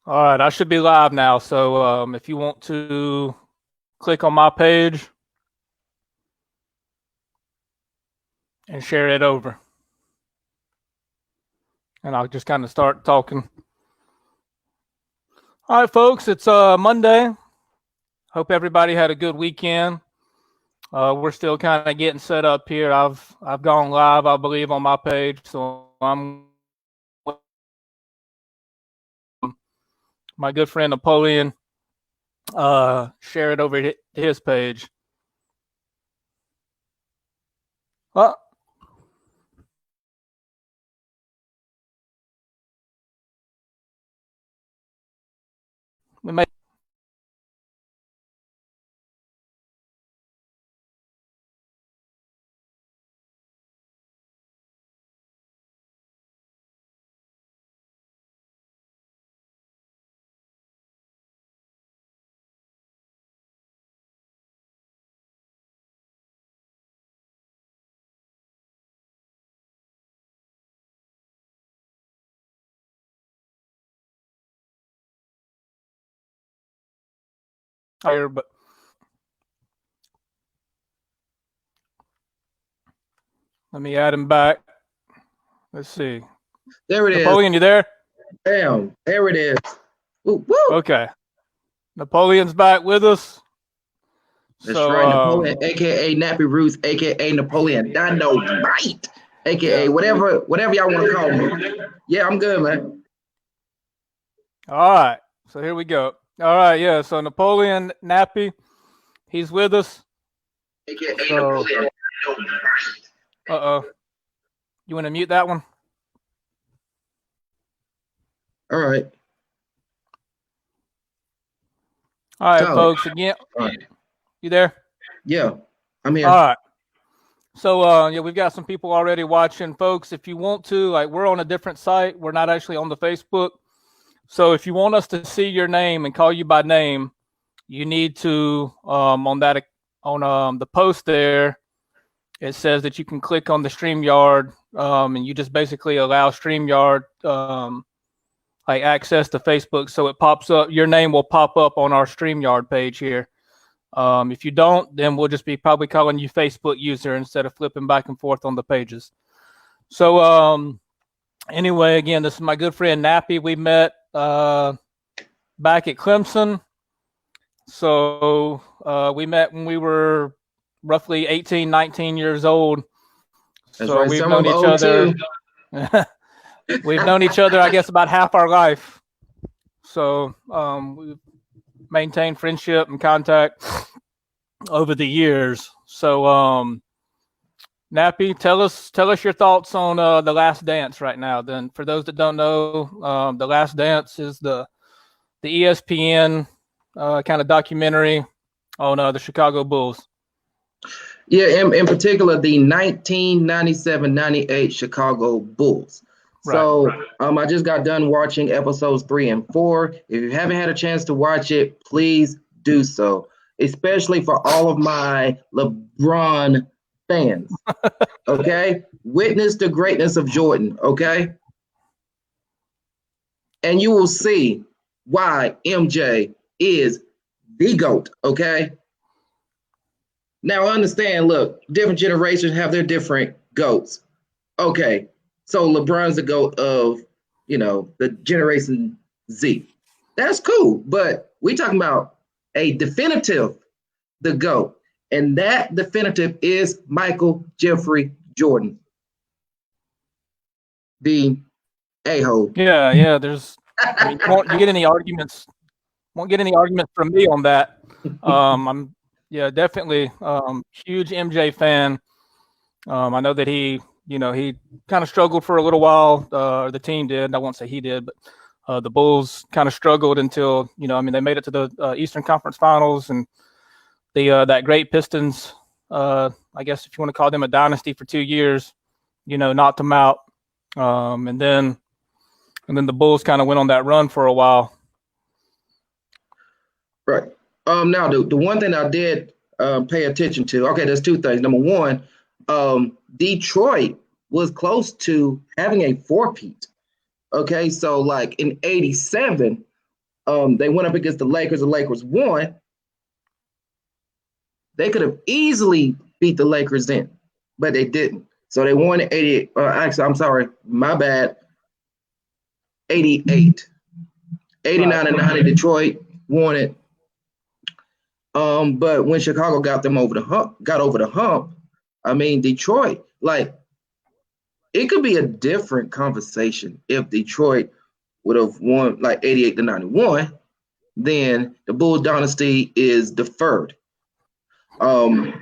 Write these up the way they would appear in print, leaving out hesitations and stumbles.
All right, I should be live now. So if you want to click on my page and share it over, and I'll just kind of start talking. All right, folks, it's Monday. Hope everybody had a good weekend. We're still kind of getting set up here. I've gone live, I believe, on my page, so I'm my good friend Napoleon share it over to his page. We may. Here, but let me add him back. Let's see. There it Napoleon, is. you there? Damn, there it is. Woo, woo. Okay. Napoleon's back with us. That's right, Napoleon, aka Nappy Roots, aka Napoleon Dynamite, aka whatever y'all want to call me. Yeah, I'm good, man. All right, so here we go. All right, yeah. So Napoleon Nappy, he's with us. AKA Napoleon. You want to mute that one? All right. All right, folks. Again, you there? Yeah, I'm here. All right. So yeah, we've got some people already watching, folks. If you want to, like, we're on a different site. We're not actually on the Facebook. So if you want us to see your name and call you by name, you need to on the post there. It says that you can click on the StreamYard, and you just basically allow StreamYard like access to Facebook, so it pops up. Your name will pop up on our StreamYard page here. If you don't, then we'll just be probably calling you Facebook user instead of flipping back and forth on the pages. So anyway, again, this is my good friend Nappy. We met back at Clemson. So we met when we were roughly 18, 19 years old. That's so right. we've known each other. We've known each other, I guess, about half our life. So we've maintained friendship and contact over the years. So Nappy, tell us your thoughts on The Last Dance right now. Then, for those that don't know, The Last Dance is the ESPN kind of documentary on the Chicago Bulls. Yeah, in particular, the 1997-98 Chicago Bulls. Right. So I just got done watching episodes 3 and 4. If you haven't had a chance to watch it, please do so, especially for all of my LeBron fans. Okay? Witness the greatness of Jordan, okay? And you will see why MJ is the GOAT, okay? Now, understand, look, different generations have their different GOATs. Okay, so LeBron's the GOAT of, the Generation Z. That's cool, but we talking about a definitive, the GOAT. And that definitive is Michael Jeffrey Jordan. The a-hole. Yeah, there's, you won't get any arguments. Won't get any arguments from me on that. I'm definitely huge MJ fan. I know that he kind of struggled for a little while. The team did. I won't say he did, but the Bulls kind of struggled until they made it to the Eastern Conference Finals, and that great Pistons. I guess if you want to call them a dynasty for 2 years, knocked them out, and then the Bulls kind of went on that run for a while. Right. Now, the one thing I did pay attention to, okay, there's 2 things. Number one, Detroit was close to having a four-peat. Okay, so like in 87, They went up against the Lakers. The Lakers won. They could have easily beat the Lakers then, but they didn't. So they won 88. Actually, I'm sorry, my bad. 88. 89 and 90, Detroit won it. But when Chicago got over the hump, I mean, Detroit, like, it could be a different conversation if Detroit would have won like 88 to 91. Then the Bulls dynasty is deferred. But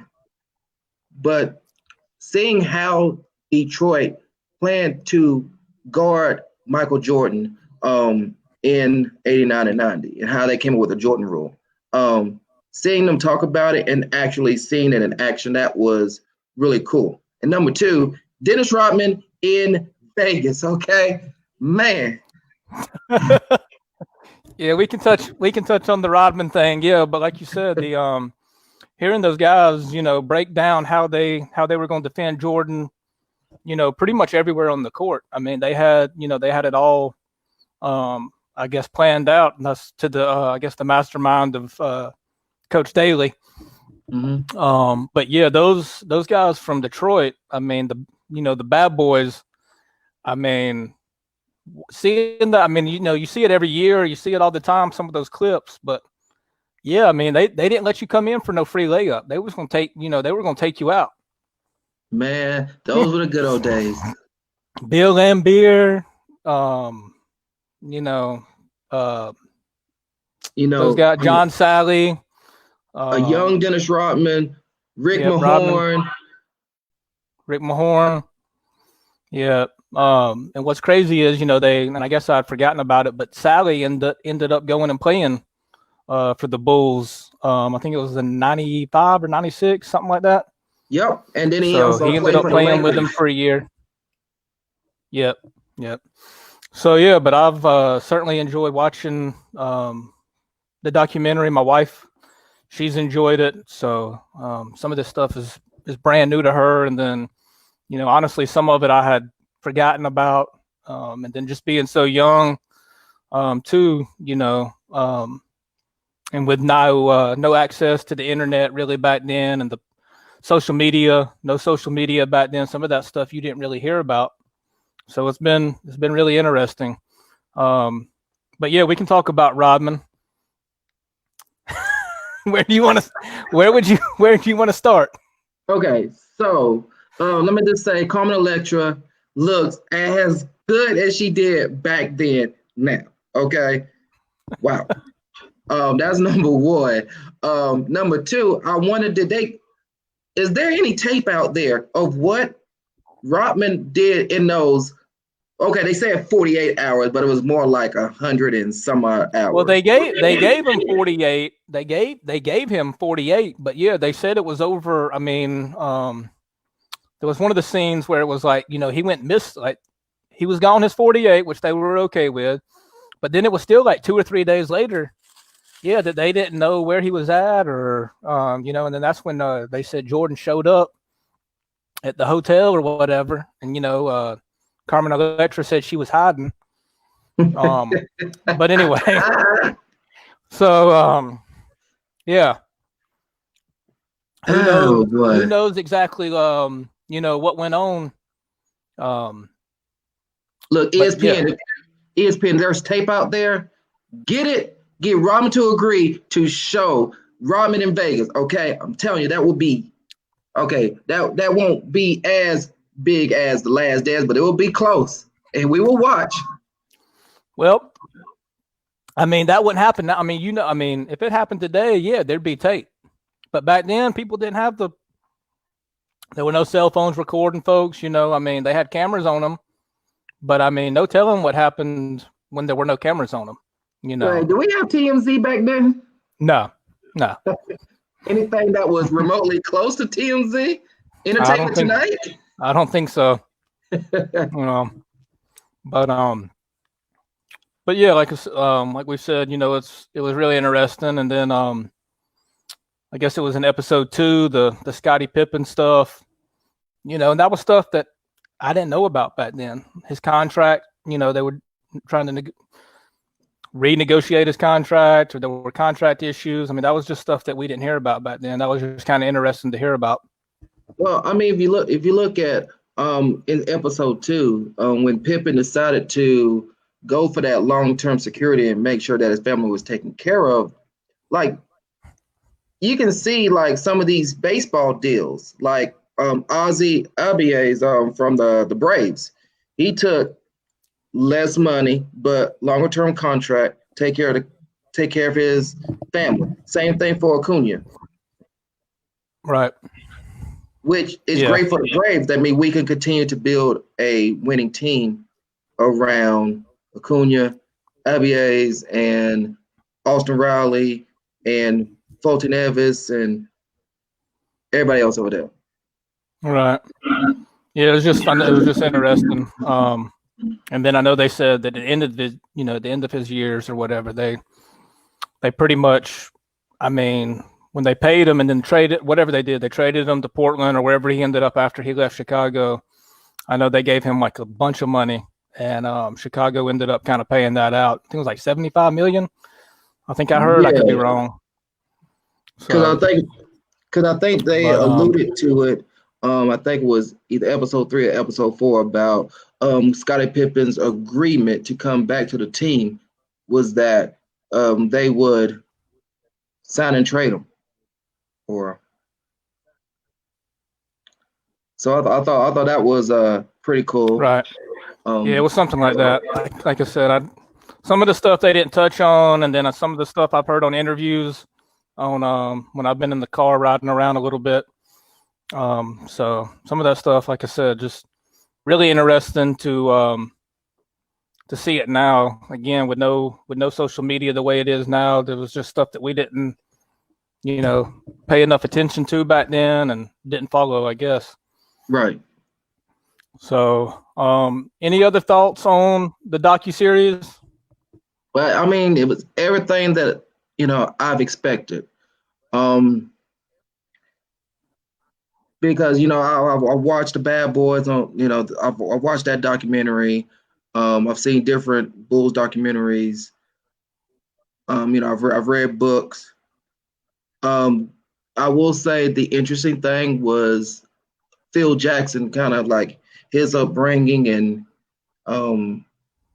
seeing how Detroit planned to guard Michael Jordan in 89 and 90 and how they came up with the Jordan rule, seeing them talk about it and actually seeing it in action, that was really cool. And number two, Dennis Rodman in Vegas. Okay, man. Yeah, we can touch on the Rodman thing. Yeah, but like you said, the hearing those guys, break down how they were going to defend Jordan, pretty much everywhere on the court. I mean, they had it all, I guess, planned out. And that's to the I guess the mastermind of Coach Daly. Mm-hmm. But yeah, those guys from Detroit, I mean, the bad boys, I mean, seeing that, I mean, you see it every year, you see it all the time, some of those clips, but yeah, I mean, they didn't let you come in for no free layup. They was going to they were going to take you out. Man, those were the good old days. Bill Lambier, those guys, John Sally, a young Dennis Rodman, Rick Mahorn. Yeah. And what's crazy is, and I guess I'd forgotten about it, but Sally ended up going and playing for the Bulls. I think it was in 95 or 96, something like that. Yep. And then he ended up playing with them for a year. Yep. So yeah, but I've certainly enjoyed watching the documentary. My wife, she's enjoyed it. So some of this stuff is brand new to her, and then honestly, some of it I had forgotten about, and then just being so young, too, and with no access to the internet really back then, and the no social media back then. Some of that stuff you didn't really hear about. So it's been really interesting. But yeah, we can talk about Rodman. Where do you want to start? Okay, so let me just say, Carmen Electra looks as good as she did back then now. Okay, wow. That's number one. Number two, I wondered, is there any tape out there of what Rodman did in those? Okay, they said 48 hours, but it was more like 100 and some odd hours. Well, they gave him 48. They gave him 48, but yeah, they said it was over. I mean, there was one of the scenes where it was like, he went missed, like he was gone his 48, which they were okay with, but then it was still like 2 or 3 days later. Yeah, that they didn't know where he was at, or and then that's when they said Jordan showed up at the hotel or whatever, and Carmen Electra said she was hiding. But anyway, so yeah, who knows exactly what went on. Look, ESPN, there's tape out there. Get Rodman to agree to show Rodman in Vegas. Okay, I'm telling you, that will be okay. That won't be as big as The Last Dance, but it will be close, and we will watch. Well, I mean, that wouldn't happen now. I mean, if it happened today, yeah, there'd be tape. But back then, people didn't have there were no cell phones recording folks, I mean, they had cameras on them, but I mean, no telling what happened when there were no cameras on them, Right. Do we have TMZ back then? No. Anything that was remotely close to TMZ? Entertainment Tonight? I don't think so. But yeah, like we said, it was really interesting. And then I guess it was in episode 2, the Scottie Pippen stuff, and that was stuff that I didn't know about back then. His contract, they were trying to renegotiate his contract, or there were contract issues. I mean, that was just stuff that we didn't hear about back then. That was just kind of interesting to hear about. Well, I mean, if you look at in episode 2, when Pippin decided to go for that long-term security and make sure that his family was taken care of, like you can see like some of these baseball deals, like Ozzy Albies from the Braves. He took less money but longer term contract, take care of his family. Same thing for Acuna. Right. Which is great for the Braves. That means we can continue to build a winning team around Acuna, Albies, and Austin Riley, and Fulton Evis, and everybody else over there. Right. Yeah, it was just fun. It was just interesting. And then I know they said that at the end of the end of his years or whatever, they pretty much, I mean, when they paid him and then traded whatever they did, they traded him to Portland or wherever he ended up after he left Chicago. I know they gave him like a bunch of money, and Chicago ended up kind of paying that out. I think it was like $75 million. I think I heard. Yeah. I could be wrong. Because I think they alluded to it. I think it was either episode 3 or episode 4 about Scottie Pippen's agreement to come back to the team was that they would sign and trade him. So I thought that was pretty cool. Right. Yeah, it was something like that. Like I said, some of the stuff they didn't touch on, and then some of the stuff I've heard on interviews on when I've been in the car riding around a little bit. So some of that stuff, like I said, just really interesting to see it now. Again, with no social media the way it is now, there was just stuff that we didn't, pay enough attention to back then and didn't follow, I guess. Right. So, any other thoughts on the docuseries? Well, I mean, it was everything that I've expected. Because I watched the Bad Boys on. I watched that documentary. I've seen different Bulls documentaries. I've read books. I will say the interesting thing was Phil Jackson, kind of like his upbringing and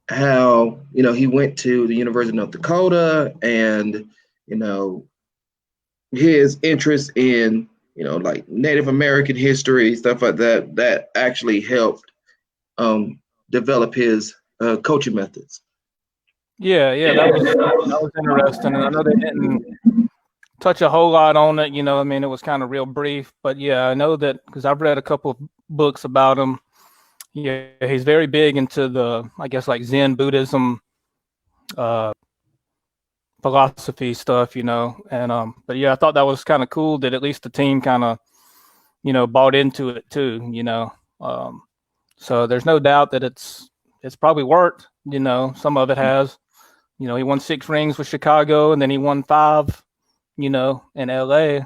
how he went to the University of North Dakota, and his interest in like Native American history, stuff like that actually helped develop his coaching methods. Yeah, that was interesting, and I know they didn't touch a whole lot on it. I mean, it was kind of real brief, but yeah, I know that because I've read a couple of books about him. Yeah, he's very big into the, I guess, like Zen Buddhism philosophy stuff, and but yeah, I thought that was kind of cool that at least the team kind of bought into it too, so there's no doubt that it's probably worked. Some of it has. He won 6 rings with Chicago, and then he won 5 in LA.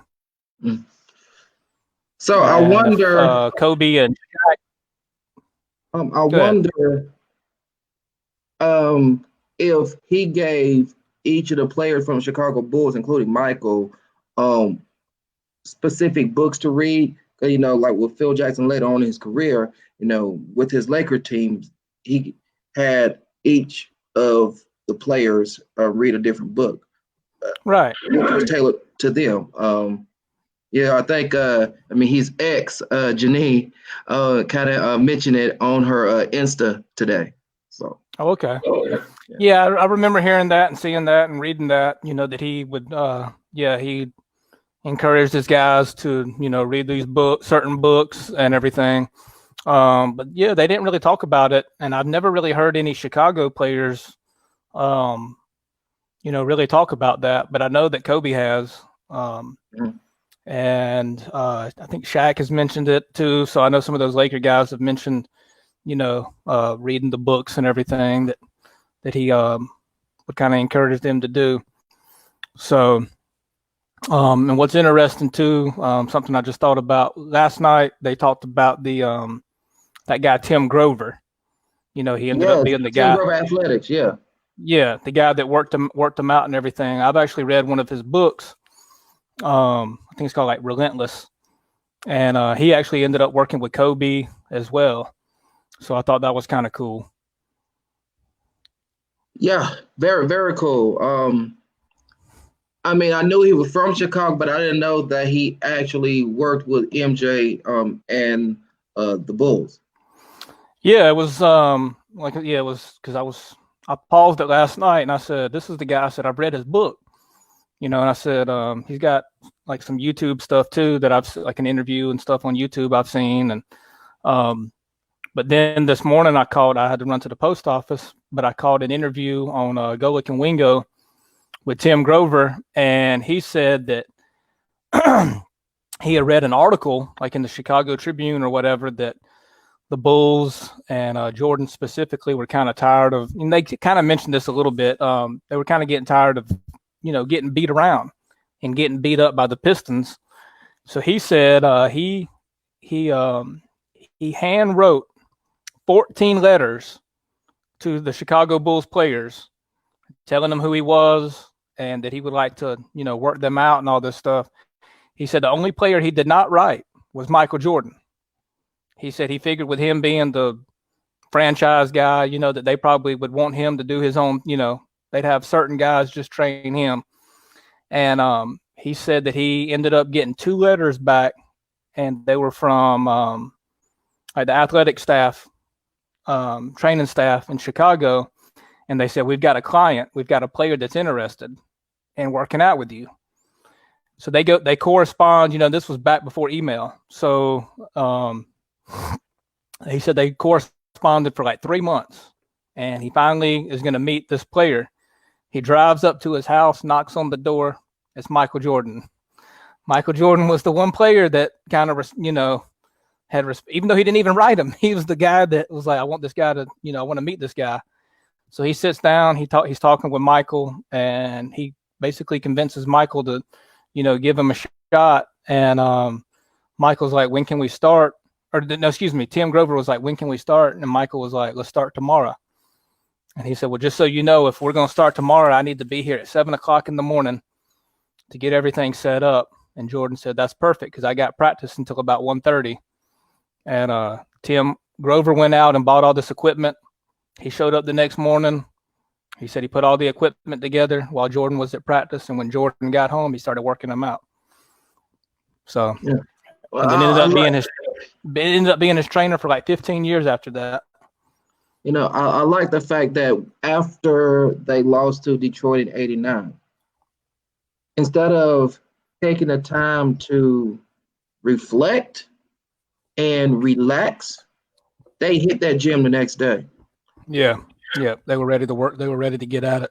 So I wonder Kobe and Shaq. I wonder if he gave each of the players from Chicago Bulls, including Michael, specific books to read. Like with Phil Jackson later on in his career, with his Laker teams, he had each of the players read a different book. Right. Which was tailored to them. I think, his ex, Janine, kind of mentioned it on her Insta today. So. Oh, okay. Yeah, I remember hearing that and seeing that and reading that, that he would, he encouraged his guys to, read these certain books and everything. But yeah, they didn't really talk about it. And I've never really heard any Chicago players, really talk about that. But I know that Kobe has. And I think Shaq has mentioned it too. So I know some of those Laker guys have mentioned, reading the books and everything that he would kind of encourage them to do. So, and what's interesting too, something I just thought about last night, they talked about that guy Tim Grover. He ended up being the guy. Tim Grover Athletics, yeah. Yeah, the guy that worked him out and everything. I've actually read one of his books. I think it's called like Relentless, and he actually ended up working with Kobe as well. So I thought that was kind of cool. Yeah, very, very cool. I mean, I knew he was from Chicago, but I didn't know that he actually worked with MJ and the Bulls. Yeah, it was it was because I paused it last night and I said, "This is the guy." I said, "I've read his book." And I said, he's got like some YouTube stuff too that I've like an interview and stuff on YouTube I've seen. And but then this morning I had to run to the post office, but I called an interview on Golic and Wingo with Tim Grover, and he said that he had read an article like in the Chicago Tribune or whatever that the Bulls and Jordan specifically were kind of tired of, and they kind of mentioned this a little bit. They were kind of getting tired of, getting beat around and getting beat up by the Pistons. So he said he hand wrote 14 letters to the Chicago Bulls players, telling them who he was and that he would like to, work them out and all this stuff. He said the only player he did not write was Michael Jordan. He said he figured with him being the franchise guy, that they probably would want him to do his own, they'd have certain guys just train him. And he said that he ended up getting 2 letters back, and they were from like the athletic staff, training staff in Chicago. And they said, we've got a player that's interested in working out with you. So they correspond, this was back before email. So he said they corresponded for like 3 months, and he finally is going to meet this player. He drives up to his house, knocks on the door. It's Michael Jordan. Michael Jordan was the one player that kind of, even though he didn't even write him, he was the guy that was like, I want this guy to, I want to meet this guy. So he sits down, he's talking with Michael, and he basically convinces Michael to, give him a shot. And Michael's like, when can we start? Or no, excuse me, Tim Grover was like, when can we start? And Michael was like, let's start tomorrow. And he said, well, just so you know, if we're going to start tomorrow, I need to be here at 7:00 in the morning to get everything set up. And Jordan said, that's perfect, because I got practice until about 1:30. And Tim Grover went out and bought all this equipment. He showed up the next morning. He said he put all the equipment together while Jordan was at practice. And when Jordan got home, he started working them out. So, yeah. Well, and then ended up being his trainer for like 15 years after that. I like the fact that after they lost to Detroit in '89, instead of taking the time to reflect and relax, they hit that gym the next day. Yeah. They were ready to work. They were ready to get at it.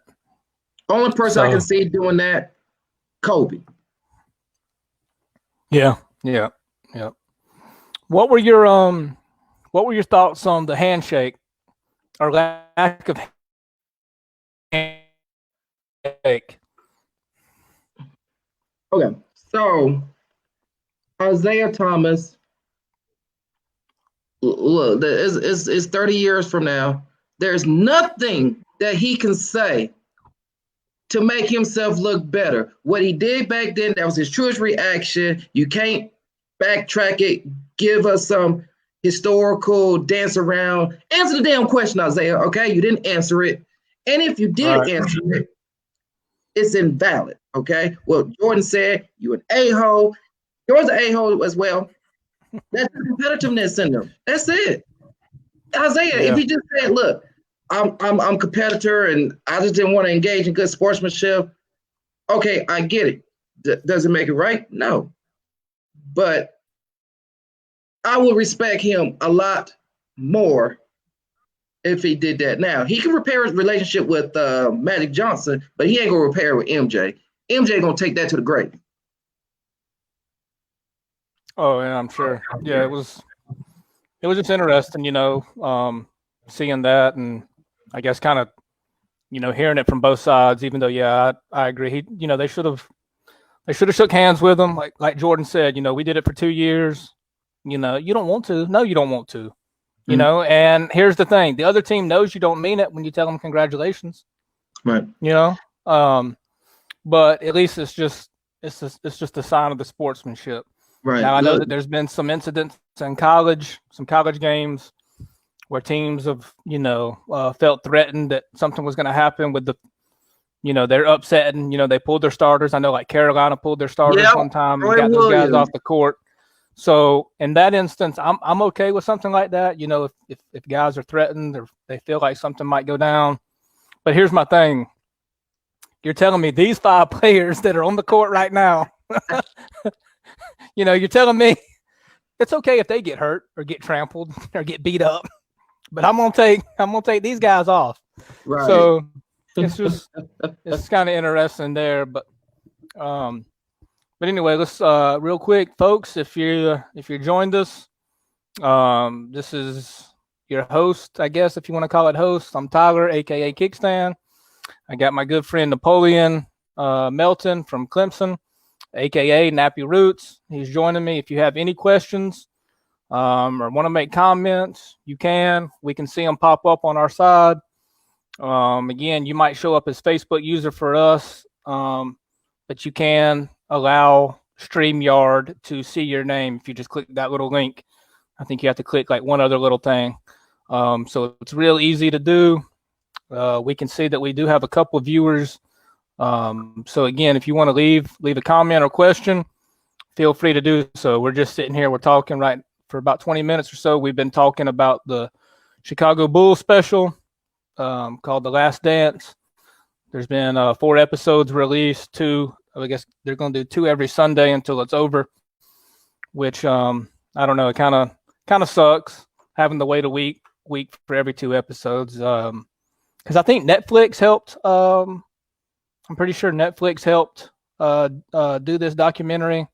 Only person I can see doing that, Kobe. Yeah. What were your thoughts on the handshake or lack of handshake? Okay, so Isaiah Thomas, look, it's 30 years from now. There's nothing that he can say to make himself look better. What he did back then, that was his truest reaction. You can't backtrack it. Give us some historical dance around. Answer the damn question, Isaiah, okay? You didn't answer it. And if you did answer it, it's invalid, okay? Well, Jordan said, you an a-hole. Jordan's an a-hole as well. That's the competitiveness in them. That's it. Isaiah, if he just said, look, I'm a competitor and I just didn't want to engage in good sportsmanship, okay, I get it. Does it make it right? No. But I would respect him a lot more if he did that. Now, he can repair his relationship with Magic Johnson, but he ain't going to repair it with MJ. MJ going to take that to the grave. Oh, yeah, I'm sure. Yeah, it was just interesting, seeing that, and I guess kind of, hearing it from both sides, even though, yeah, I agree. They should have shook hands with him. Like Jordan said, we did it for 2 years. You don't want to. No, you don't want to. And here's the thing. The other team knows you don't mean it when you tell them congratulations. Right. But at least it's just a sign of the sportsmanship. Right. Now I know Look, that there's been some incidents in college, some college games where teams have, felt threatened that something was going to happen with they're upset and, they pulled their starters. I know like Carolina pulled their starters one time and Roy got those guys Williams. off the court. So in that instance, I'm okay with something like that. If guys are threatened or they feel like something might go down. But here's my thing. You're telling me these 5 players that are on the court right now, you're telling me it's okay if they get hurt or get trampled or get beat up, but I'm gonna take these guys off. Right. So it's kind of interesting there, but anyway, let's real quick, folks. If you joined us, this is your host, I guess, if you want to call it host. I'm Tyler, aka Kickstand. I got my good friend Napoleon Melton from Clemson, aka Nappy Roots. He's joining me. If you have any questions or want to make comments, you can. We can see them pop up on our side. Again, you might show up as Facebook user for us, but you can allow StreamYard to see your name if you just click that little link. I think you have to click like one other little thing. So it's real easy to do. We can see that we do have a couple of viewers. So again, if you want to leave a comment or question, feel free to do so. We're just sitting here. We're talking right for about 20 minutes or so. We've been talking about the Chicago Bulls special called The Last Dance. There's been 4 episodes released. 2, I guess they're going to do 2 every Sunday until it's over, which I don't know. It kind of sucks having to wait a week for every 2 episodes. Because I think Netflix helped. I'm pretty sure Netflix helped do this documentary.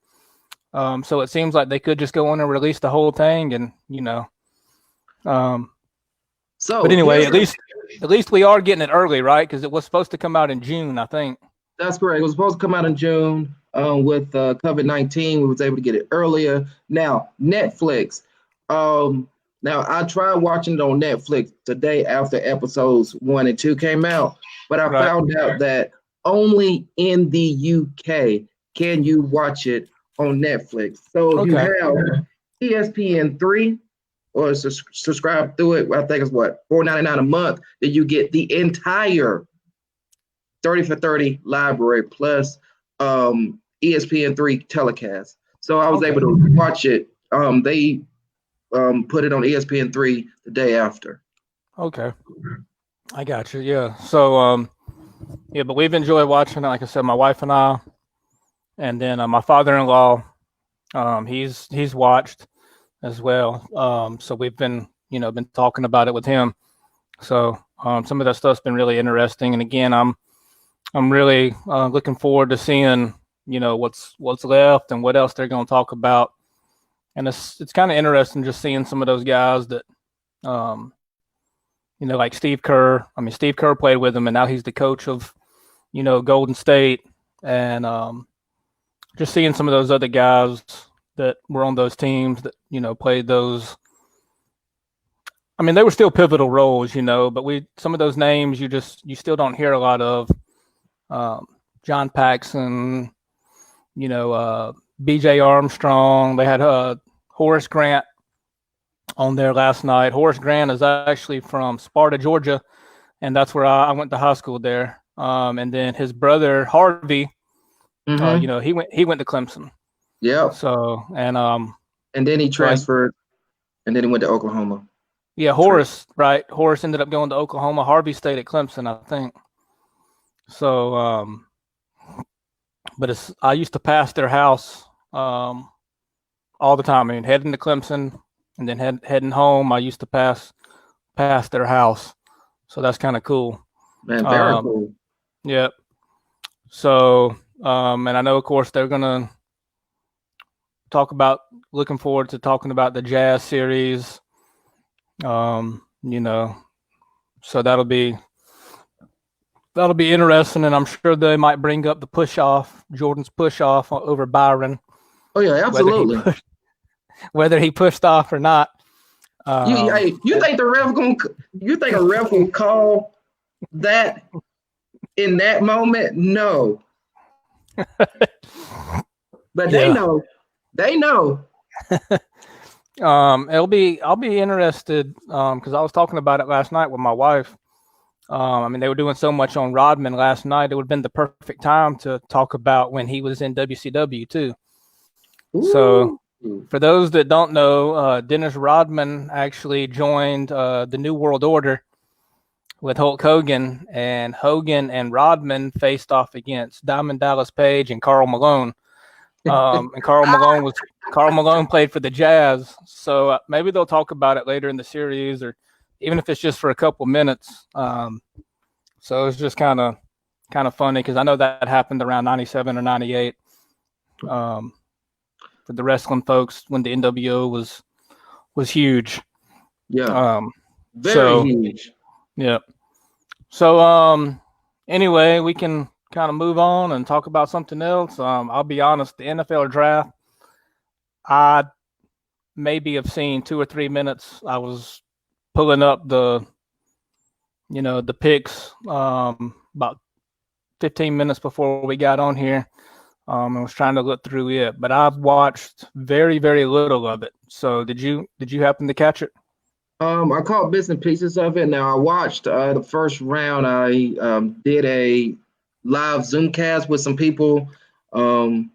So it seems like they could just go on and release the whole thing, and So, but anyway, at least we are getting it early, right? Because it was supposed to come out in June, I think. That's correct. It was supposed to come out in June. With COVID-19, we was able to get it earlier. Now, Netflix. Now, I tried watching it on Netflix the day after episodes 1 and 2 came out, but I found out that only in the UK can you watch it on Netflix. So if you have ESPN3 or subscribe through it, I think it's $4.99 a month, that you get the entire 30 for 30 library plus ESPN3 telecast. So I was able to watch it. They put it on ESPN3 the day after. Okay. I got you. Yeah. So, but we've enjoyed watching it. Like I said, my wife and I, and then my father-in-law, he's watched as well. So we've been talking about it with him. So some of that stuff's been really interesting. And again, I'm really looking forward to seeing, what's left and what else they're going to talk about. And it's kind of interesting just seeing some of those guys that, like Steve Kerr. I mean, Steve Kerr played with him, and now he's the coach of, Golden State. And just seeing some of those other guys that were on those teams that, played those. I mean, they were still pivotal roles, but some of those names you still don't hear a lot of. John Paxson, BJ Armstrong. They had Horace Grant on there last night. Horace Grant is actually from Sparta, Georgia, and that's where I went to high school there. And then his brother Harvey, he went to Clemson. Yeah. So and then he transferred, and then he went to Oklahoma. Yeah, Horace, right? Horace ended up going to Oklahoma. Harvey stayed at Clemson, I think. So, but I used to pass their house all the time. I mean, heading to Clemson and then heading home, I used to pass their house. So that's kind of cool. Man, very cool. Yep. So, and I know, of course, they're going to looking forward to talking about the Jazz series. So that'll be interesting, and I'm sure they might bring up the Jordan's push off over Byron. Oh yeah, absolutely. Whether he pushed off or not. You think a ref will call that? in that moment, no. But Yeah. they know. I'll be interested because I was talking about it last night with my wife. I mean, they were doing so much on Rodman last night. It would have been the perfect time to talk about when he was in WCW too. So, Ooh. for those that don't know, Dennis Rodman actually joined the New World Order with Hulk Hogan, and Hogan and Rodman faced off against Diamond Dallas Page and Karl Malone. And Karl Malone played for the Jazz, so maybe they'll talk about it later in the series, or even if it's just for a couple minutes. So it's just kind of funny because I know that happened around '97 or '98 for the wrestling folks when the NWO was huge. Yeah, So huge. yeah. So anyway, we can kind of move on and talk about something else. I'll be honest, the NFL draft, I maybe have seen 2 or 3 minutes. I was pulling up the picks about 15 minutes before we got on here. I was trying to look through it, but I've watched very, very little of it. So did you happen to catch it? I caught bits and pieces of it. Now I watched the first round. I did a live Zoom cast with some people. I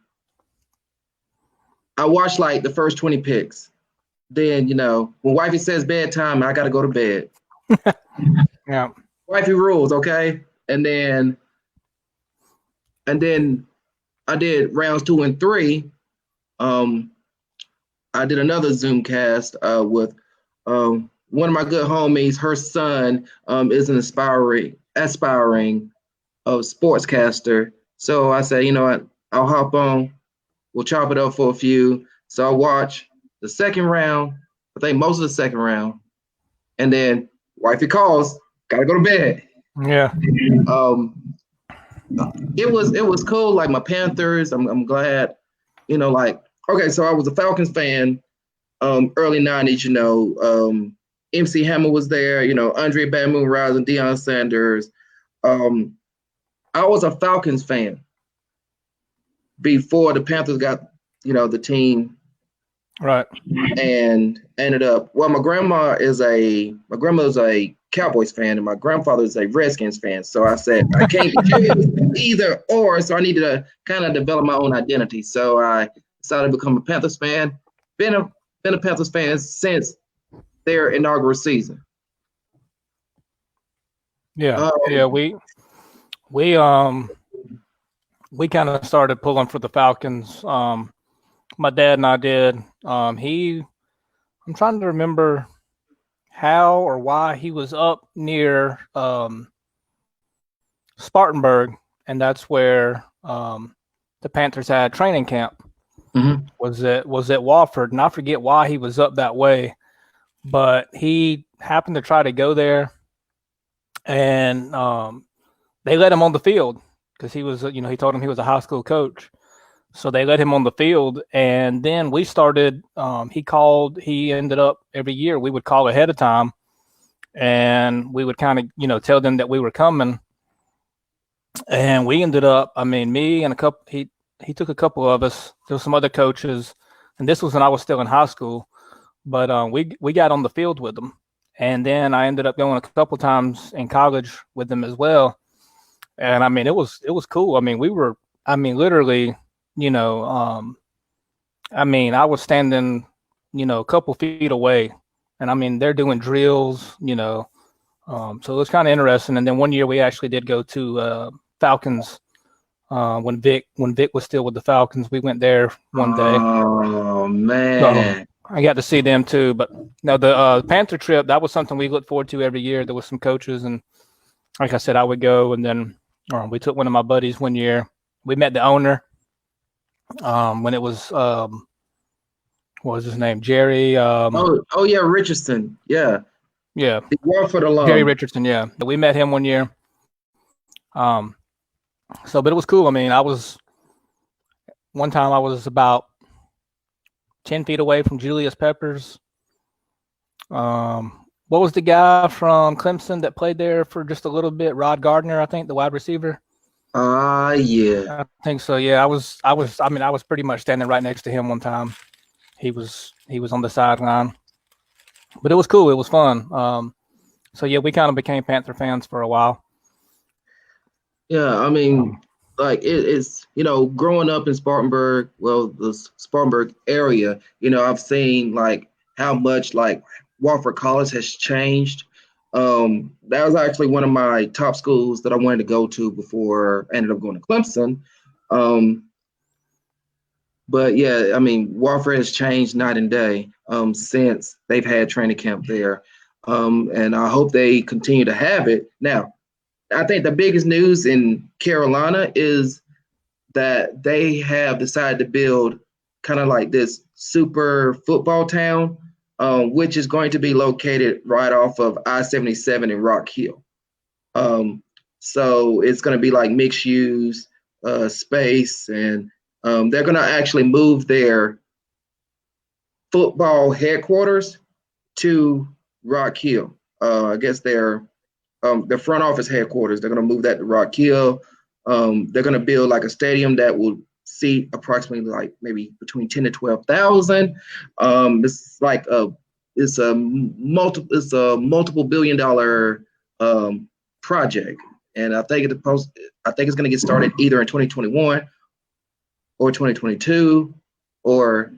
watched like the first 20 picks. Then, when wifey says bedtime, I got to go to bed. Yeah. Wifey rules, okay? And then I did rounds 2 and 3. I did another Zoom cast with one of my good homies. Her son is an aspiring sportscaster. So I said, you know what? I'll hop on. We'll chop it up for a few. So I watch the second round. I think most of the second round, and then wifey calls. Gotta go to bed. Yeah. It was cool. Like my Panthers. I'm glad. Okay. So I was a Falcons fan. Early '90s. MC Hammer was there. Andre Bad Moon Rising, Deion Sanders. I was a Falcons fan before the Panthers got, the team. Right. And ended up, well, my grandmother's a Cowboys fan and my grandfather's a Redskins fan. So I said, I can't choose either or. So I needed to kind of develop my own identity. So I decided to become a Panthers fan. Been a Panthers fan since their inaugural season. Yeah. Yeah. We kind of started pulling for the Falcons. My dad and I did. I'm trying to remember how or why he was up near Spartanburg, and that's where the Panthers had training camp. Mm-hmm. Was at Wofford, and I forget why he was up that way, but he happened to try to go there, and they let him on the field because he was, he told him he was a high school coach. So they let him on the field, and then we started. He ended up every year we would call ahead of time, and we would kind of tell them that we were coming. And we ended up. I mean, me and a couple. He took a couple of us. There were some other coaches, and this was when I was still in high school. But we got on the field with them, and then I ended up going a couple times in college with them as well. And I mean, it was cool. I mean, we were. I mean, literally. I was standing, a couple feet away, and I mean, they're doing drills, so it was kind of interesting. And then one year we actually did go to Falcons when Vic was still with the Falcons. We went there one day. Oh man, so I got to see them too. But no, the Panther trip, that was something we looked forward to every year. There was some coaches, and like I said, I would go. And then we took one of my buddies one year. We met the owner. When it was what was his name? Jerry. Oh yeah, Richardson. Yeah. Yeah. The Warford alum. Jerry Richardson. Yeah, we met him one year. But it was cool. I mean, one time I was about 10 feet away from Julius Peppers. what was the guy from Clemson that played there for just a little bit? Rod Gardner, I think, the wide receiver. Yeah. I think so. Yeah, I mean, I was pretty much standing right next to him one time. He was on the sideline, but it was cool. It was fun. So yeah, we kind of became Panther fans for a while. Yeah, I mean, like it's growing up in Spartanburg, well, the Spartanburg area, I've seen like how much like Wofford College has changed. That was actually one of my top schools that I wanted to go to before I ended up going to Clemson. Um, but yeah, I mean, Wofford has changed night and day since they've had training camp there. And I hope they continue to have it. Now, I think the biggest news in Carolina is that they have decided to build kind of like this super football town, which is going to be located right off of I-77 in Rock Hill. So it's going to be like mixed use space, and they're going to actually move their football headquarters to Rock Hill. I guess their front office headquarters. They're going to move that to Rock Hill. They're going to build like a stadium that will seat approximately like maybe between 10 to 12,000. It's like it's a multiple billion-dollar project, and I think it's going to get started either in 2021 or 2022, or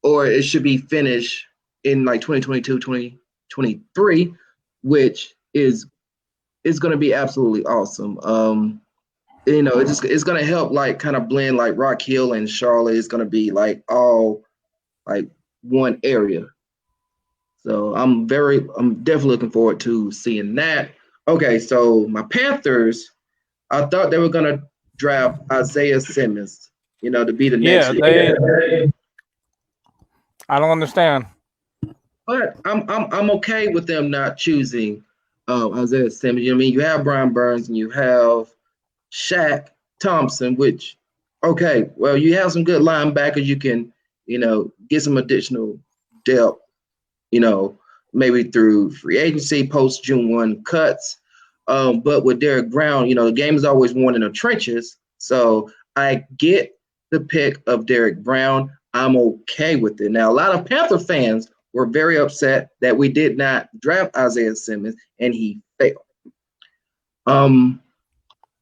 it should be finished in like 2022, 2023, which is going to be absolutely awesome. It's going to help like kind of blend like Rock Hill and Charlotte. It's going to be like all like one area. So I'm definitely looking forward to seeing that. Okay, so my Panthers, I thought they were going to draft Isaiah Simmons, to be the next. Yeah, I don't understand. But I'm okay with them not choosing Isaiah Simmons. I mean, you have Brian Burns and you have Shaq Thompson, which, okay, well, you have some good linebackers. You can, get some additional depth, maybe through free agency, post June 1 cuts. But with Derek Brown, the game is always won in the trenches. So I get the pick of Derek Brown. I'm okay with it. Now, a lot of Panther fans were very upset that we did not draft Isaiah Simmons and he failed.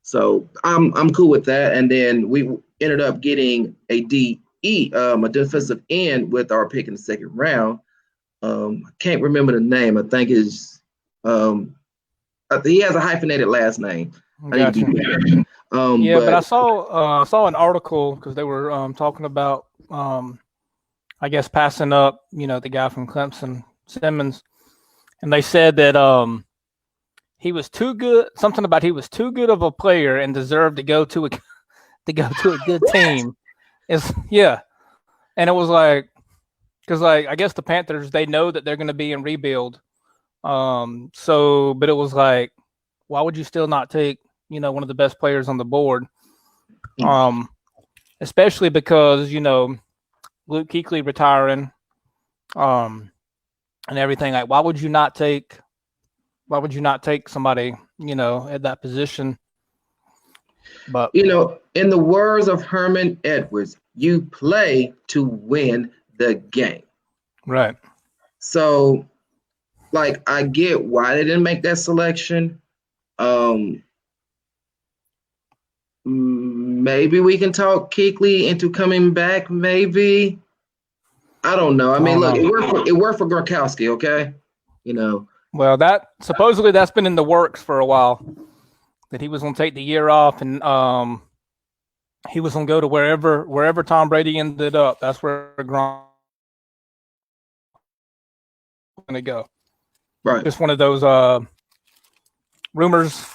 So I'm cool with that. And then we ended up getting a a defensive end with our pick in the second round. I can't remember the name. I think he has a hyphenated last name. Gotcha. But I saw an article because they were talking about I guess passing up, the guy from Clemson, Simmons, and they said that he was too good. Something about he was too good of a player and deserved to go to a good team. And it was like, because like I guess the Panthers, they know that they're going to be in rebuild. But it was like, why would you still not take one of the best players on the board? Especially because Luke Kuechly retiring, and everything. Like, why would you not take somebody, at that position? But in the words of Herman Edwards, you play to win the game. Right. So, like, I get why they didn't make that selection. Maybe we can talk Kuechly into coming back. Maybe. I don't know. I mean, look, it worked for Gronkowski, okay? Well, that supposedly that's been in the works for a while. That he was going to take the year off and he was going to go to wherever Tom Brady ended up. That's where Gronk going to go. Right. Just one of those rumors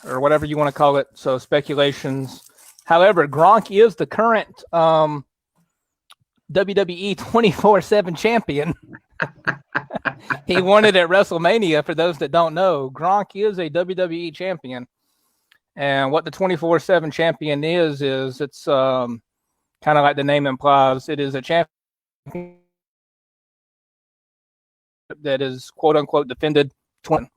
or whatever you want to call it. So speculations. However, Gronk is the current WWE 24/7 champion. He won it at WrestleMania. For those that don't know, Gronk is a WWE champion. And what the 24/7 champion is it's kind of like the name implies. It is a champion that is quote unquote defended 20.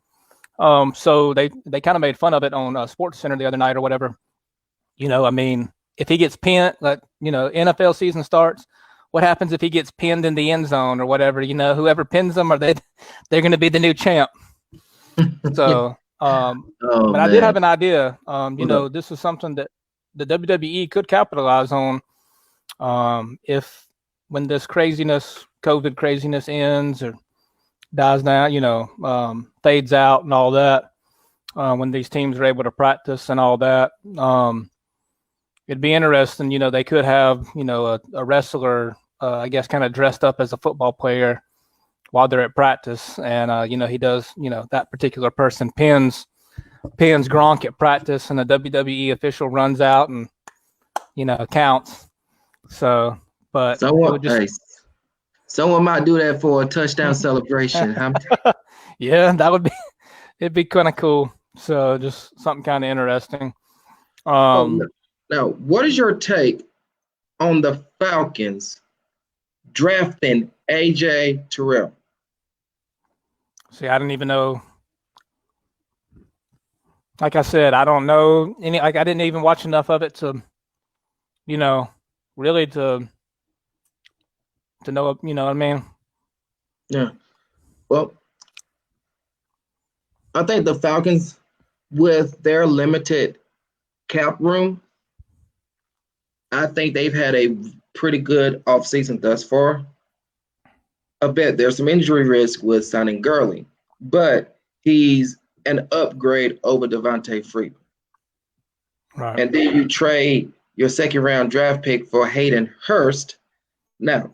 So they kind of made fun of it on Sports Center the other night or whatever. I mean, if he gets pinned, NFL season starts. What happens if he gets pinned in the end zone or whatever? Whoever pins them, they're going to be the new champ. So, but I did have an idea. This is something that the WWE could capitalize on. If when this COVID craziness ends or dies down, fades out and all that, when these teams are able to practice and all that, it'd be interesting. They could have, a wrestler, I guess, kind of dressed up as a football player while they're at practice. And, he does, that particular person pins Gronk at practice, and the WWE official runs out and, counts. So, but someone might do that for a touchdown celebration. Yeah, it'd be kind of cool. So just something kind of interesting. Now, what is your take on the Falcons drafting AJ Terrell? See, I didn't even know. Like I said, I don't know any. Like I didn't even watch enough of it to, really to know. You know what I mean? Yeah. Well, I think the Falcons, with their limited cap room, I think they've had a pretty good offseason thus far. I bet there's some injury risk with signing Gurley, but he's an upgrade over Devontae Freeman. Right. And then you trade your second round draft pick for Hayden Hurst. Now,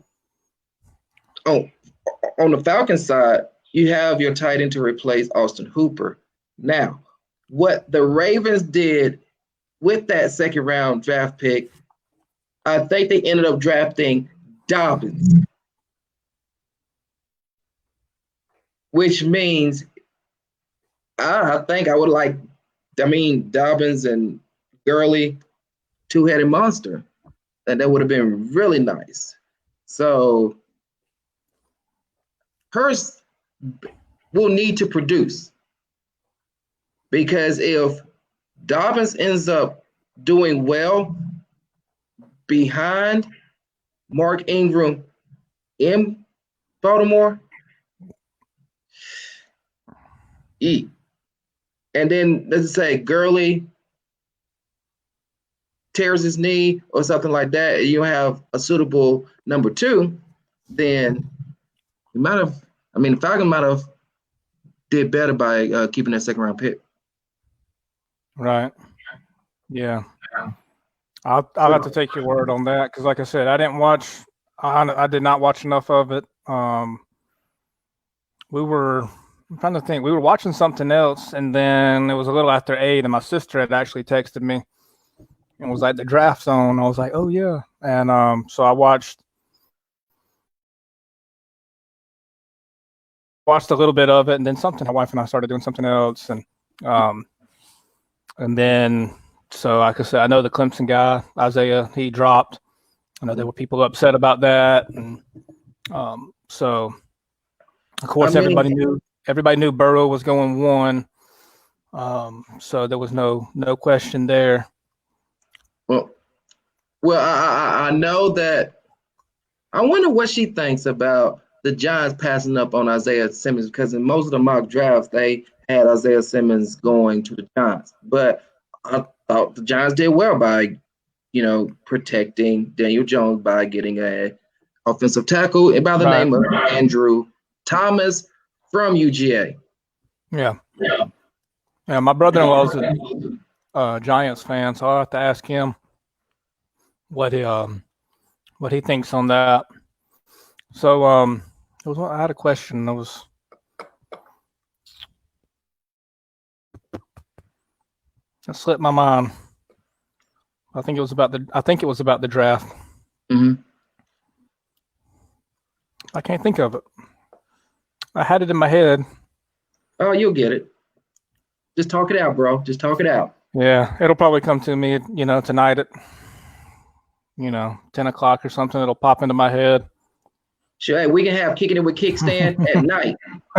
on the Falcons side, you have your tight end to replace Austin Hooper. Now, what the Ravens did with that second round draft pick, I think they ended up drafting Dobbins, which means I think I would like, Dobbins and Gurley, two-headed monster. And that would have been really nice. So Hurst will need to produce, because if Dobbins ends up doing well behind Mark Ingram in Baltimore, and then let's say Gurley tears his knee or something like that, and you have a suitable number two, then you might have, Falcon might have did better by keeping that second round pick. Right. Yeah. I'll have to take your word on that, because like I said, I did not watch enough of it. I'm trying to think. We were watching something else, and then it was a little after 8, and my sister had actually texted me and was like, the draft's on. I was like, oh yeah. And so I watched a little bit of it, and then my wife and I started doing something else, and then, so like I said, I know the Clemson guy, Isaiah, he dropped. I know there were people upset about that, and so of course everybody knew Burrow was going 1, so there was no question there. Well, I know that. I wonder what she thinks about the Giants passing up on Isaiah Simmons, because in most of the mock drafts they had Isaiah Simmons going to the Giants, but I thought the Giants did well by, protecting Daniel Jones by getting a offensive tackle by the name of Andrew Thomas from UGA. Yeah. My brother-in-law's a Giants fan, so I'll have to ask him what he thinks on that. So I had a question. It slipped my mind. I think it was about the draft. Mm-hmm. I can't think of it. I had it in my head. Oh, you'll get it. Just talk it out, bro. Just talk it out. Yeah, it'll probably come to me, tonight at, 10 o'clock or something. It'll pop into my head. Sure, hey, we can have Kicking It with Kickstand at night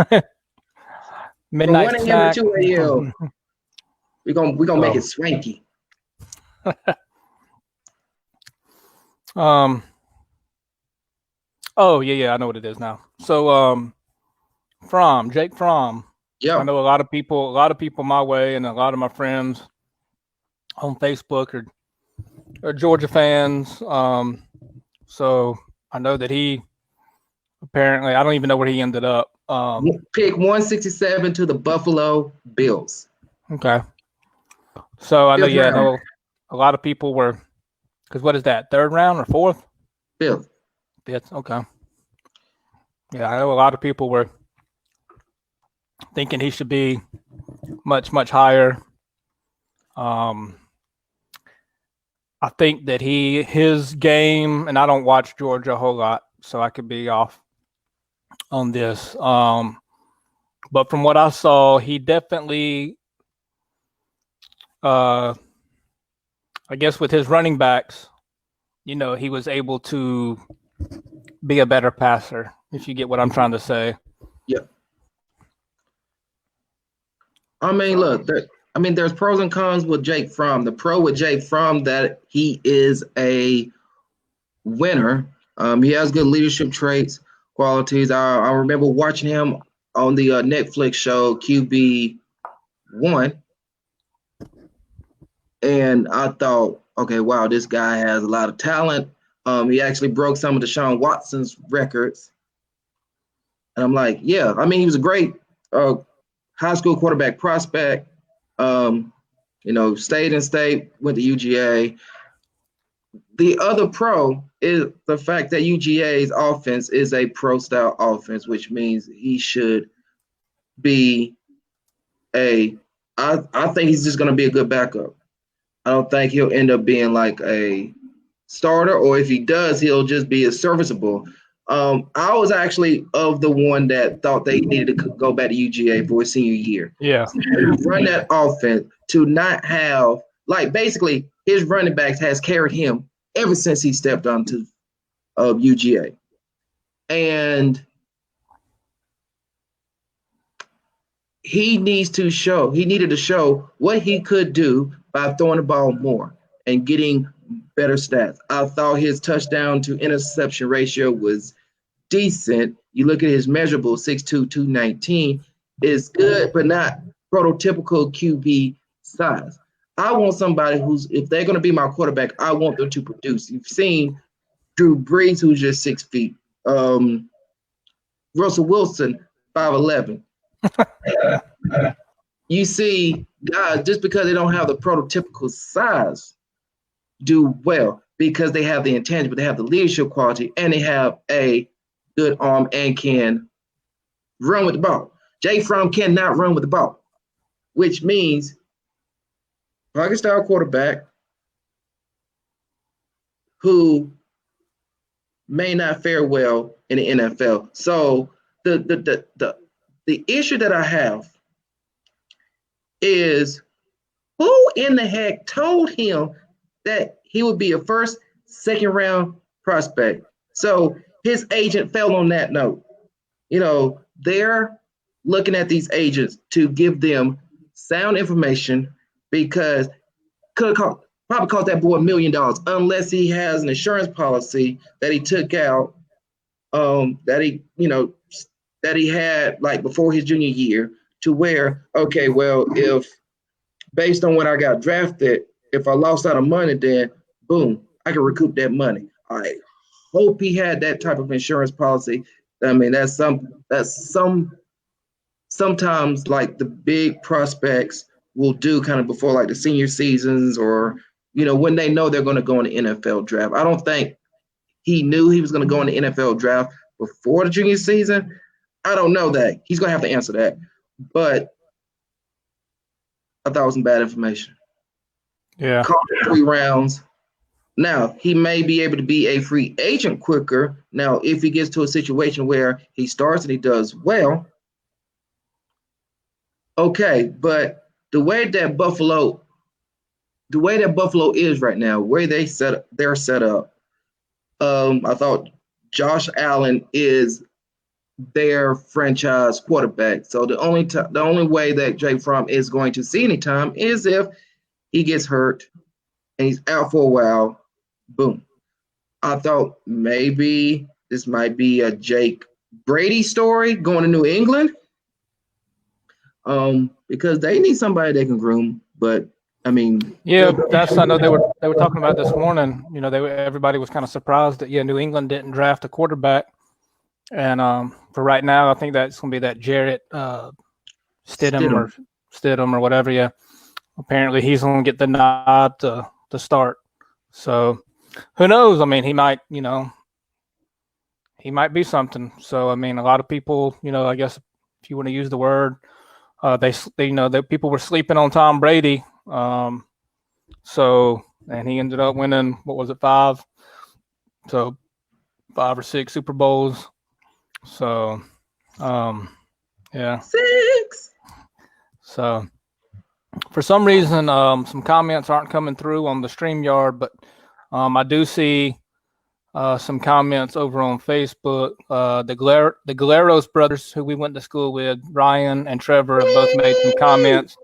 from Midnight 1 a.m. to snack. 2 a.m. We're gonna make So, it swanky. um, oh yeah, I know what it is now. So, Jake Fromm. I Yep. know a lot of people my way, and a lot of my friends on Facebook are Georgia fans. So I know that he apparently, I don't even know where he ended up. Pick 167 to the Buffalo Bills. Okay. So I Fifth round. know a lot of people were, because what is that, third round or fourth? Fifth. Fifth. Okay. Yeah, I know a lot of people were thinking he should be much, much higher. I think that his game, and I don't watch Georgia a whole lot, so I could be off on this. But from what I saw, he definitely, I guess with his running backs, he was able to be a better passer, if you get what I'm trying to say. Yep. I mean, look, there's pros and cons with Jake Fromm. The pro with Jake Fromm that he is a winner. He has good leadership traits, qualities. I remember watching him on the Netflix show QB1, and I thought, okay, wow, this guy has a lot of talent. He actually broke some of Deshaun Watson's records, and I'm like, yeah. I mean, he was a great high school quarterback prospect. Stayed in state, went to UGA. The other pro is the fact that UGA's offense is a pro style offense, which means he should be I think he's just going to be a good backup. I don't think he'll end up being like a starter, or if he does, he'll just be a serviceable. I was actually of the one that thought they needed to go back to UGA for his senior year. Yeah. Run that offense to not have, like, basically his running backs has carried him ever since he stepped onto UGA. And he needed to show what he could do by throwing the ball more and getting better stats. I thought his touchdown to interception ratio was decent. You look at his measurable 6'2", 219 is good, but not prototypical QB size. I want somebody if they're going to be my quarterback, I want them to produce. You've seen Drew Brees, who's just 6 feet. Russell Wilson, 5'11". You see guys, just because they don't have the prototypical size, do well because they have the intangible, they have the leadership quality, and they have a good arm and can run with the ball. Jake Fromm cannot run with the ball, which means pocket style quarterback who may not fare well in the NFL. So the issue that I have is, who in the heck told him that he would be a first, second round prospect? So his agent fell on that note. They're looking at these agents to give them sound information, because probably cost that boy $1 million, unless he has an insurance policy that he took out, that he had like before his junior year, to where, okay, well, if based on when I got drafted, if I lost out of money, then boom, I can recoup that money. I hope he had that type of insurance policy. I mean, sometimes like the big prospects will do kind of before like the senior seasons, or when they know they're going to go in the NFL draft. I don't think he knew he was going to go in the NFL draft before the junior season. I don't know that. He's going to have to answer that. But I thought it was some bad information. Yeah. Caught 3 rounds. Now, he may be able to be a free agent quicker. Now, if he gets to a situation where he starts and he does well, okay. But the way that Buffalo is right now, where they're set up, I thought Josh Allen is their franchise quarterback. So the only way that Jake Fromm is going to see any time is if he gets hurt and he's out for a while. Boom. I thought maybe this might be a Jake Brady story going to New England. Because they need somebody they can groom. But I mean, yeah, I know they were talking about this morning. You know, everybody was kind of surprised that New England didn't draft a quarterback. And for right now, I think that's going to be that Jarrett Stidham or whatever. Yeah, apparently he's going to get the nod to start. So who knows? I mean, he might be something. So I mean, a lot of people, I guess if you want to use the word, they that people were sleeping on Tom Brady. So and he ended up winning, what was it, 5? So 5 or 6 Super Bowls. So yeah. 6. So for some reason, some comments aren't coming through on the StreamYard, but I do see some comments over on Facebook. The Galeros brothers, who we went to school with, Ryan and Trevor, have both made some comments.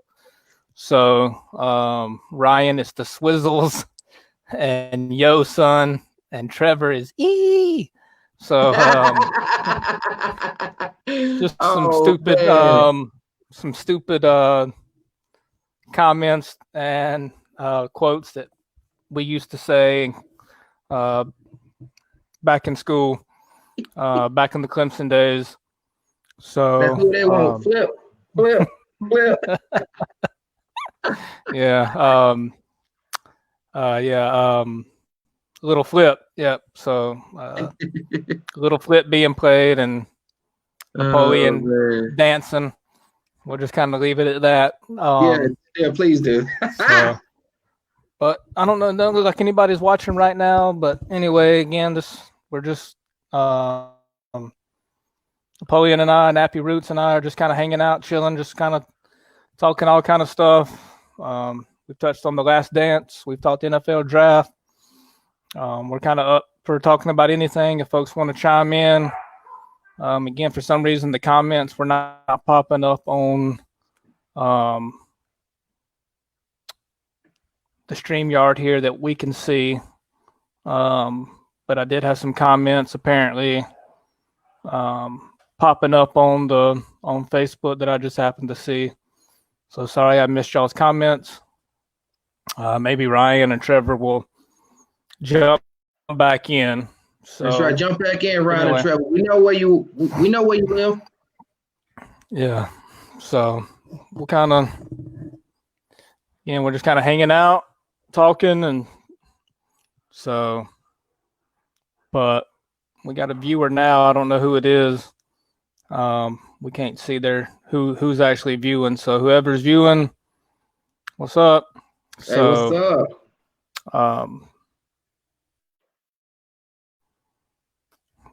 So Ryan is the Swizzles, and Yo son, and Trevor is E. So just some stupid comments and quotes that we used to say back in school, back in the Clemson days. So that's who they want. Flip. Yeah. Little flip. Yep. So little flip being played and Napoleon dancing. We'll just kind of leave it at that. Yeah, please do. So, but I don't know. It doesn't look like anybody's watching right now. But anyway, again, we're just Napoleon and I, Nappy Roots and I are just kind of hanging out, chilling, just kind of talking all kind of stuff. We've touched on The Last Dance. We've talked NFL draft. We're kind of up for talking about anything. If folks want to chime in, again, for some reason, the comments were not popping up on the StreamYard here that we can see. But I did have some comments apparently popping up on Facebook that I just happened to see. So sorry I missed y'all's comments. Maybe Ryan and Trevor will jump back in. So, that's right. Jump back in, Ryan and Trevor. We know where you live. Yeah. So we're kind of, we're just kind of hanging out, talking, and so. But we got a viewer now. I don't know who it is. We can't see who's actually viewing. So whoever's viewing, what's up? Hey, what's up?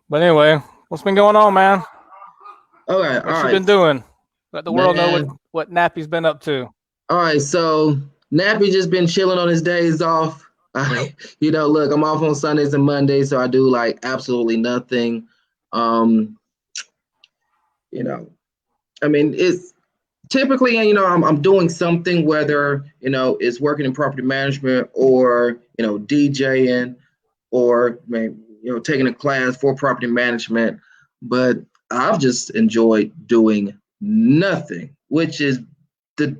But anyway, what's been going on, man? Okay, what you been doing? Let the world know what Nappy's been up to. All right, so Nappy just been chilling on his days off. Look, I'm off on Sundays and Mondays, so I do like absolutely nothing. I mean, it's typically, I'm doing something, whether, it's working in property management or, DJing or, taking a class for property management. But I've just enjoyed doing nothing, which is the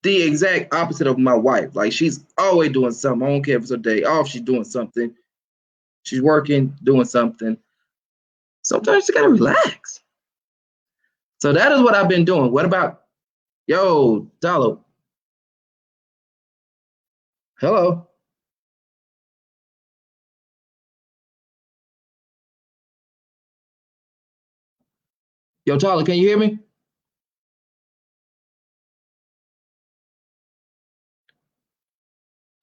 exact opposite of my wife. Like, she's always doing something. I don't care if it's a day off, she's doing something. She's working, doing something. Sometimes you gotta relax. So that is what I've been doing. What about Dalo? Hello. Yo, Tyler, can you hear me?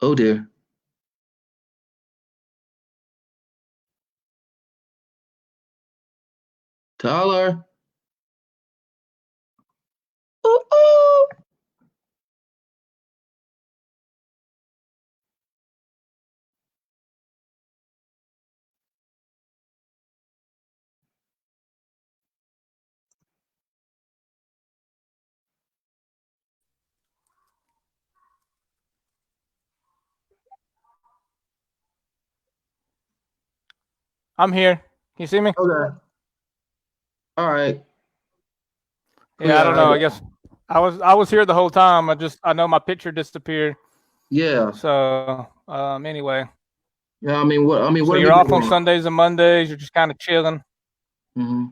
Oh dear. Tyler. Ooh. I'm here. Can you see me? Okay. All right. Yeah, I don't Yeah. know. I guess I was here the whole time. I know my picture disappeared. Yeah. So anyway. Yeah. What So have you're you been off on doing? Sundays and Mondays. You're just kind of chilling. hmm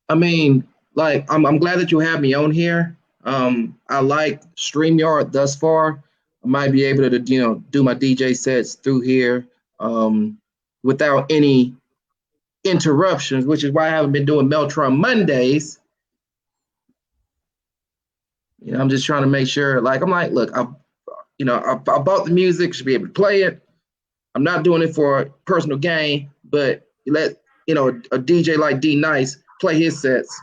I mean, like, I'm glad that you have me on here. I like StreamYard thus far. I might be able to, do my DJ sets through here, without any interruptions, which is why I haven't been doing Meltron Mondays. I'm just trying to make sure. Like, I'm like, look, I bought the music, should be able to play it. I'm not doing it for personal gain, but you let a DJ like D Nice play his sets,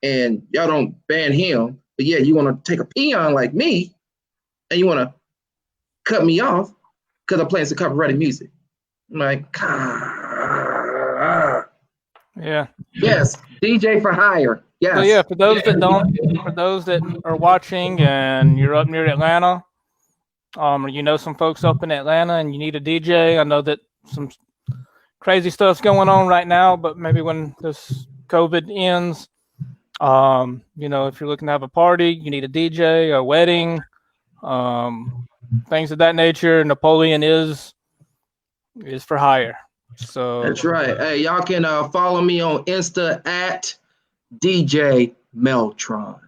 and y'all don't ban him. But yeah, you want to take a peon like me, and you want to cut me off because I'm playing some copyrighted music. I'm like, Yeah. yes, DJ for hire. So Yes. yeah, for those that are watching and you're up near Atlanta, or you know some folks up in Atlanta and you need a DJ. I know that some crazy stuff's going on right now, but maybe when this COVID ends, if you're looking to have a party, you need a DJ, a wedding, things of that nature. Napoleon is for hire. So That's right. Hey, y'all can follow me on Insta at DJ Meltron.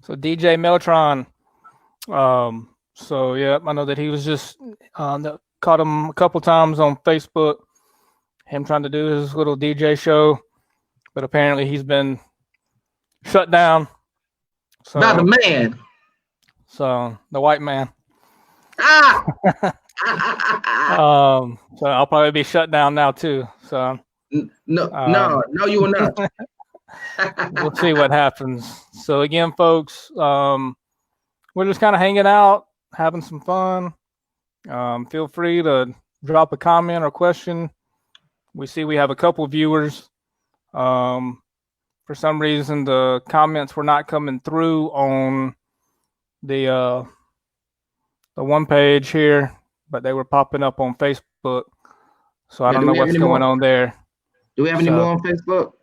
So DJ Meltron. So yeah, I know that he was just caught him a couple times on Facebook, him trying to do his little DJ show, but apparently he's been shut down. By the So man. so the white man. Ah! So I'll probably be shut down now too. So No, you will not. we'll see what happens. So again, folks, we're just kind of hanging out, having some fun. Feel free to drop a comment or question. We see we have a couple viewers. For some reason, the comments were not coming through on the one page here, but they were popping up on Facebook. So I don't know what's going on there. Do we have any more on Facebook?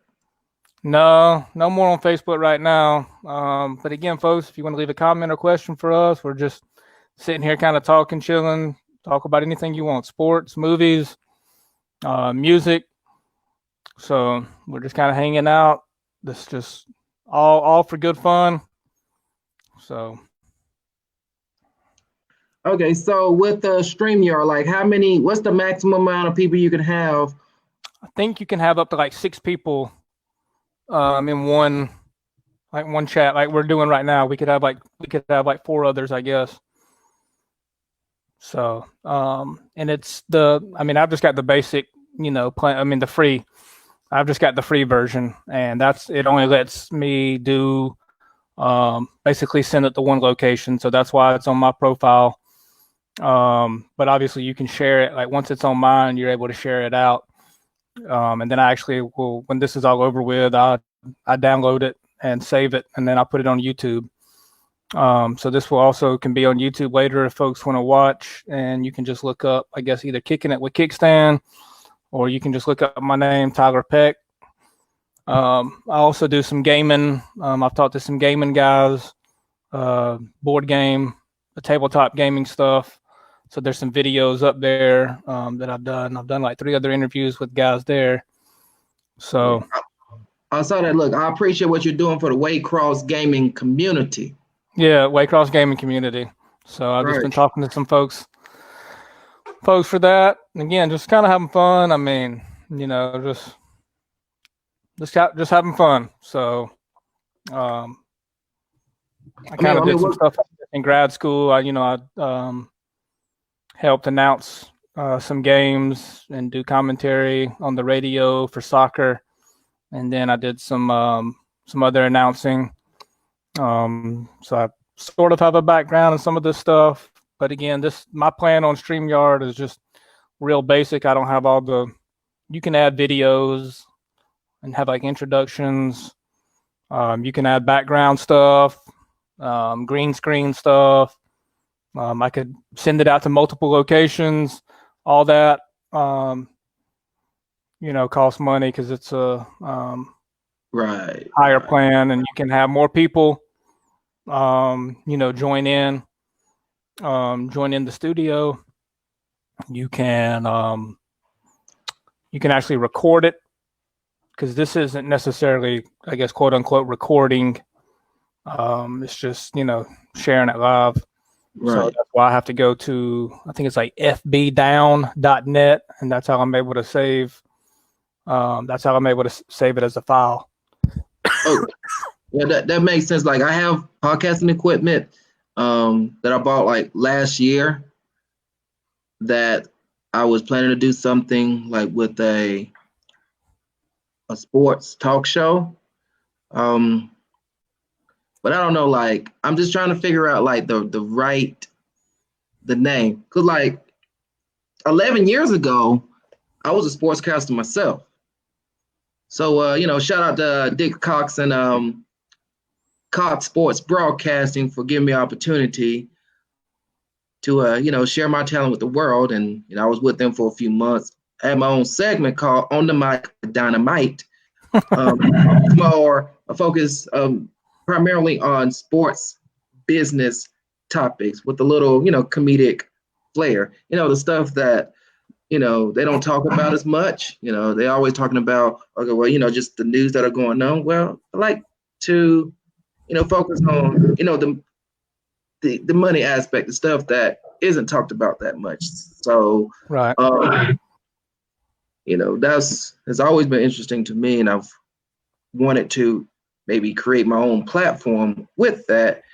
No more on Facebook right now. But again, folks, if you want to leave a comment or question for us, we're just sitting here kind of talking, chilling, talk about anything you want, sports, movies, music. So we're just kind of hanging out. This just all for good fun. So okay, so with the StreamYard, like what's the maximum amount of people you can have? I think you can have up to like 6 people in one chat like we're doing right now. We could have like 4 others, I guess. So and it's I've just got the basic, plan, the free. I've just got the free version, and it only lets me do basically send it to one location. So that's why it's on my profile. But obviously you can share it. Like once it's on mine, you're able to share it out. And then I actually will, when this is all over with, I download it and save it, and then I put it on YouTube. So this will also can be on YouTube later if folks want to watch, and you can just look up, I guess, either Kicking It with Kickstand, or you can just look up my name, Tyler Peck. I also do some gaming. I've talked to some gaming guys, board game, the tabletop gaming stuff. So there's some videos up there that I've done. I've done like 3 other interviews with guys there. So I saw that. Look, I appreciate what you're doing for the Waycross gaming community. Yeah, Waycross gaming community. So I've just been talking to some folks for that. And again, just kind of having fun. Just having fun. So I kind of did some stuff in grad school. I helped announce some games and do commentary on the radio for soccer, and then I did some other announcing. So I sort of have a background in some of this stuff, but again, my plan on StreamYard is just real basic. I don't have you can add videos and have like introductions. You can add background stuff, green screen stuff. I could send it out to multiple locations, all that. costs money because it's a Right. higher plan, and you can have more people, join in the studio. You can actually record it, because this isn't necessarily, I guess, quote unquote recording. It's just, sharing it live. Right. So that's why I have to go to, I think it's like fbdown.net, and that's how I'm able to save. It as a file. Oh, yeah, that makes sense. Like, I have podcasting equipment that I bought like last year that I was planning to do something like with a sports talk show. But I don't know, like, I'm just trying to figure out like the name. Cause like 11 years ago, I was a sportscaster myself. So shout out to Dick Cox and Cox Sports Broadcasting for giving me an opportunity to share my talent with the world. And I was with them for a few months. I had my own segment called On the Mic with Dynamite. More a focus primarily on sports business topics with a little comedic flair. The stuff that they don't talk about as much. They always talking about, okay, well, just the news that are going on. Well, I like to focus on the money aspect, the stuff that isn't talked about that much. So Right. has always been interesting to me, and I've wanted to maybe create my own platform with that.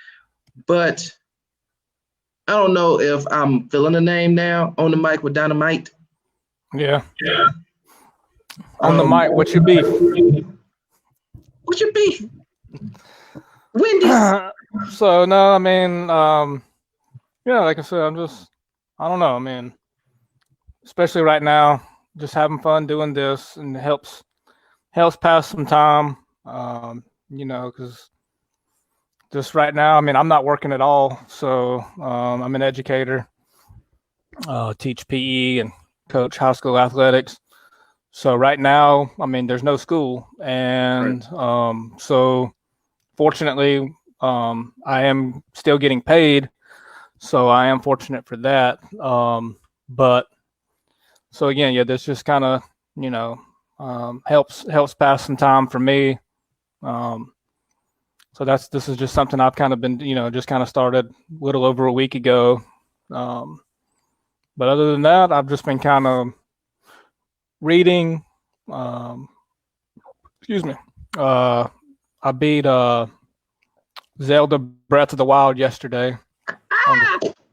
But I don't know if I'm feeling the name now. On the Mic with Dynamite. Yeah. On the mic, what's your beef? What's your beef? Wendy's. So no, I mean, like I said, I don't know. I mean, especially right now, just having fun doing this, and it helps pass some time. Because just right now, I mean, I'm not working at all, so I'm an educator, teach PE and coach high school athletics. So right now, I mean, there's no school, and so fortunately, I am still getting paid, so I am fortunate for that. But so again, yeah, this just kind of helps pass some time for me. So this is just something I've kind of been just kind of started a little over a week ago. But other than that, I've just been kind of reading. Excuse me. I beat Zelda Breath of the Wild yesterday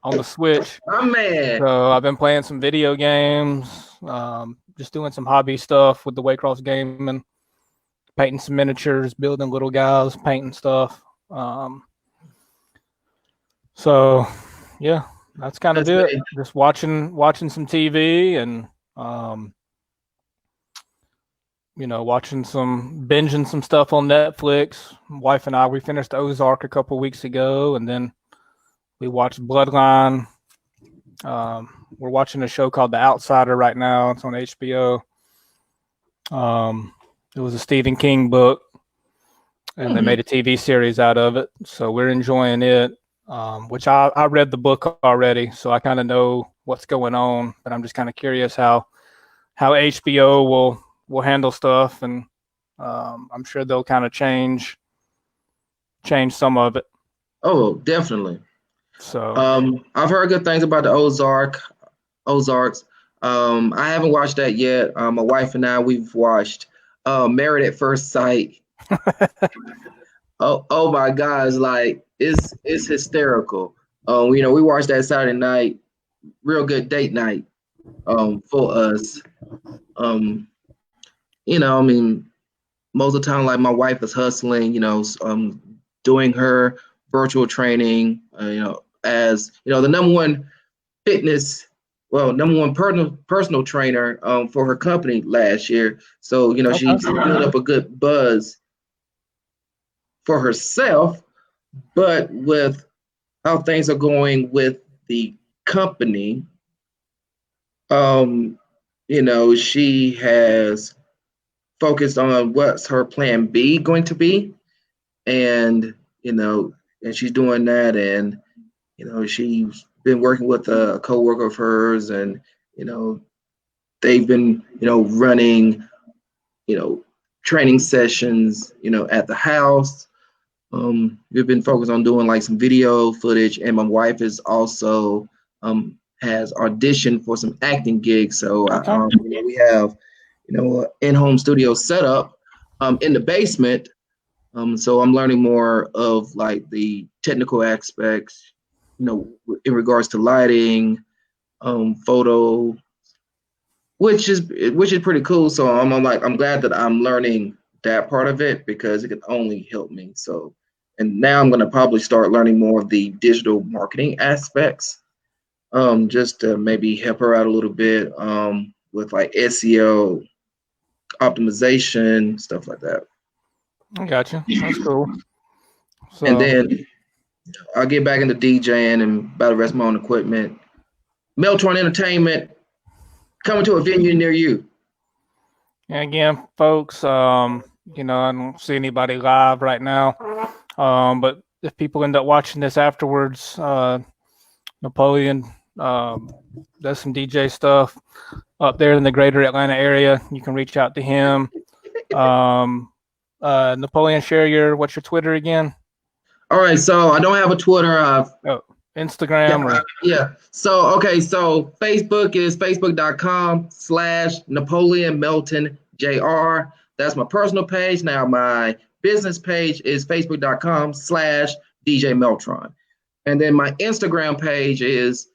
on the Switch. Oh man! So I've been playing some video games, just doing some hobby stuff with the Waycross game, and painting some miniatures, building little guys, painting stuff. So yeah, that's kind of it. Just watching some TV and binging some stuff on Netflix. Wife and I, we finished Ozark a couple weeks ago, and then we watched Bloodline. We're watching a show called The Outsider right now. It's on HBO. It was a Stephen King book, and they made a TV series out of it. So we're enjoying it, which I read the book already, so I kind of know what's going on. But I'm just kind of curious how HBO will handle stuff, and I'm sure they'll kind of change some of it. Oh, definitely. So I've heard good things about the Ozarks. I haven't watched that yet. My wife and I, we've watched Married at First Sight. oh my gosh, like it's hysterical. We watched that Saturday night, real good date night for us. I mean, most of the time, like, my wife is hustling, doing her virtual training, as the number one personal trainer for her company last year. So, she's built up a good buzz for herself, but with how things are going with the company, she has focused on what's her plan B going to be, and and she's doing that, and she's been working with a coworker of hers, and you know, they've been running you know training sessions at the house. We've been focused on doing like some video footage, and my wife is also has auditioned for some acting gigs. So Okay. we have an in-home studio setup in the basement. So I'm learning more of like the technical aspects, in regards to lighting, photo, which is pretty cool. So I'm glad that I'm learning that part of it because it can only help me. So, and now I'm gonna probably start learning more of the digital marketing aspects, just to maybe help her out a little bit, with like SEO optimization, stuff like that. I got you. That's cool. And So then I'll get back into DJing and buy the rest of my own equipment. Meltron Entertainment coming to a venue near you. and again, folks, I don't see anybody live right now. But if people end up watching this afterwards, Napoleon does some DJ stuff up there in the greater Atlanta area. You can reach out to him. Napoleon, what's your Twitter again? All right, so I don't have a Twitter. Instagram or Yeah. So Facebook is facebook.com/Napoleon Melton Jr. That's my personal page. Now my business page is facebook.com/DJ Meltron. And then my Instagram page is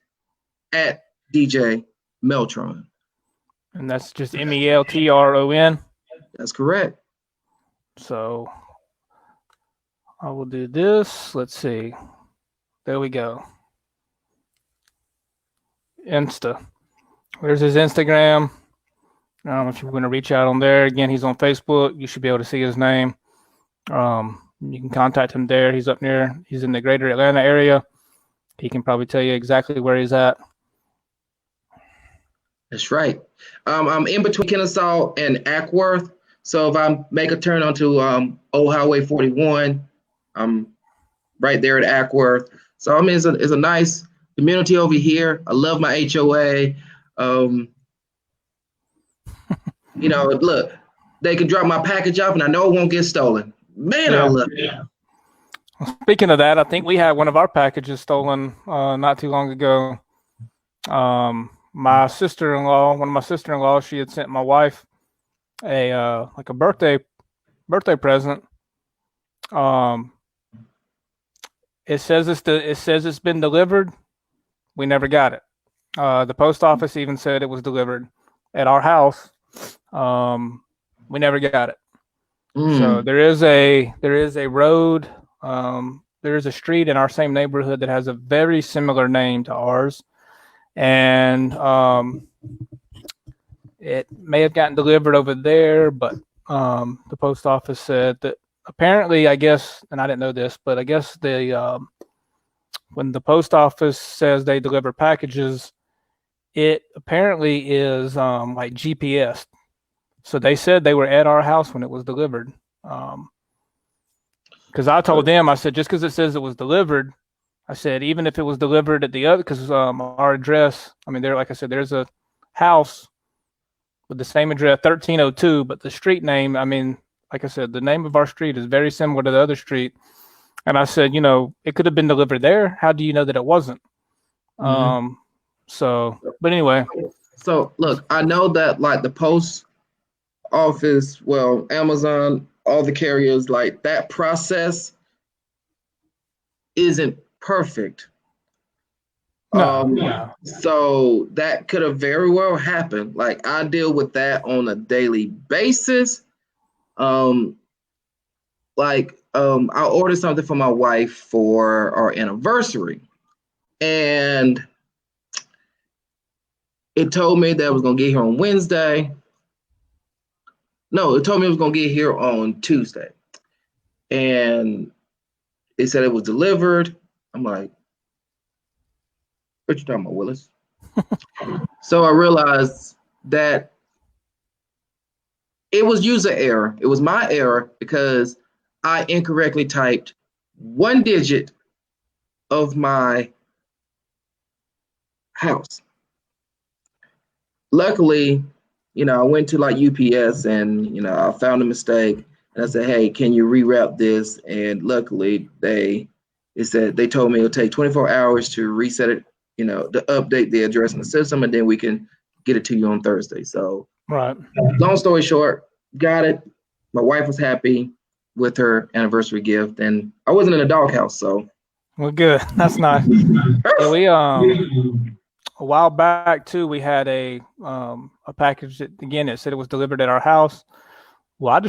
at DJ Meltron. and that's just Meltron. That's correct. So I will do this. Let's see. There we go. Insta. There's his Instagram. If you're going to reach out on there, again, he's on Facebook. You should be able to see his name. You can contact him there. He's up near. He's in the greater Atlanta area. He can probably tell you exactly where he's at. That's right. I'm in between Kennesaw and Ackworth. So if I make a turn onto Old Highway 41, I'm right there at Ackworth. So I mean, it's a nice community over here. I love my HOA. Look, they can drop my package off, and I know it won't get stolen. Man, I love it. Speaking of that, I think we had one of our packages stolen not too long ago. My sister-in-law, one of my sister-in-laws, she had sent my wife a birthday present. It says it's been delivered. We never got it. The post office even said it was delivered at our house. We never got it. So there is a road. There is a street in our same neighborhood that has a very similar name to ours, and it may have gotten delivered over there, but the post office said that apparently, I guess, and I didn't know this, but I guess when the post office says they deliver packages, it apparently is like GPS. So they said they were at our house when it was delivered. Because I told them, I said, just because it says it was delivered, I said, even if it was delivered at the other, because our address, I mean, like I said, there's a house with the same address, 1302, but the street name, I mean, like I said, the name of our street is very similar to the other street. And I said, it could have been delivered there. How do you know that it wasn't? But anyway. So look, I know that like the post office, well, Amazon, all the carriers, like that process isn't perfect. No. So that could have very well happened. Like I deal with that on a daily basis. I ordered something for my wife for our anniversary, and it told me that it was gonna get here on Wednesday. No, it told me it was gonna get here on Tuesday, and it said it was delivered. I'm like, what you talking about, Willis? So I realized that it was user error. It was my error because I incorrectly typed one digit of my house. Luckily, I went to like UPS and I found a mistake and I said, "Hey, can you rewrap this?" And luckily, they told me it'll take 24 hours to reset it, to update the address in the system, and then we can get it to you on Thursday. So, Right. long story short, got it. My wife was happy with her anniversary gift, and I wasn't in a doghouse, so Well, good. That's nice. Yeah, we a while back too. We had a package that again it said it was delivered at our house. Well,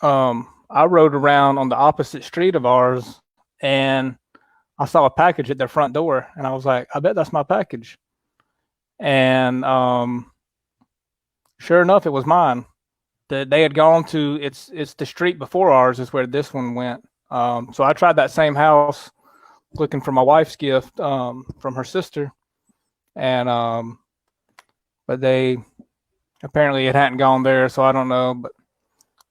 I rode around on the opposite street of ours, and I saw a package at their front door, and I was like, I bet that's my package. And sure enough, it was mine. They had gone to it's the street before ours is where this one went. So I tried that same house looking for my wife's gift from her sister, and but they apparently it hadn't gone there, so I don't know. But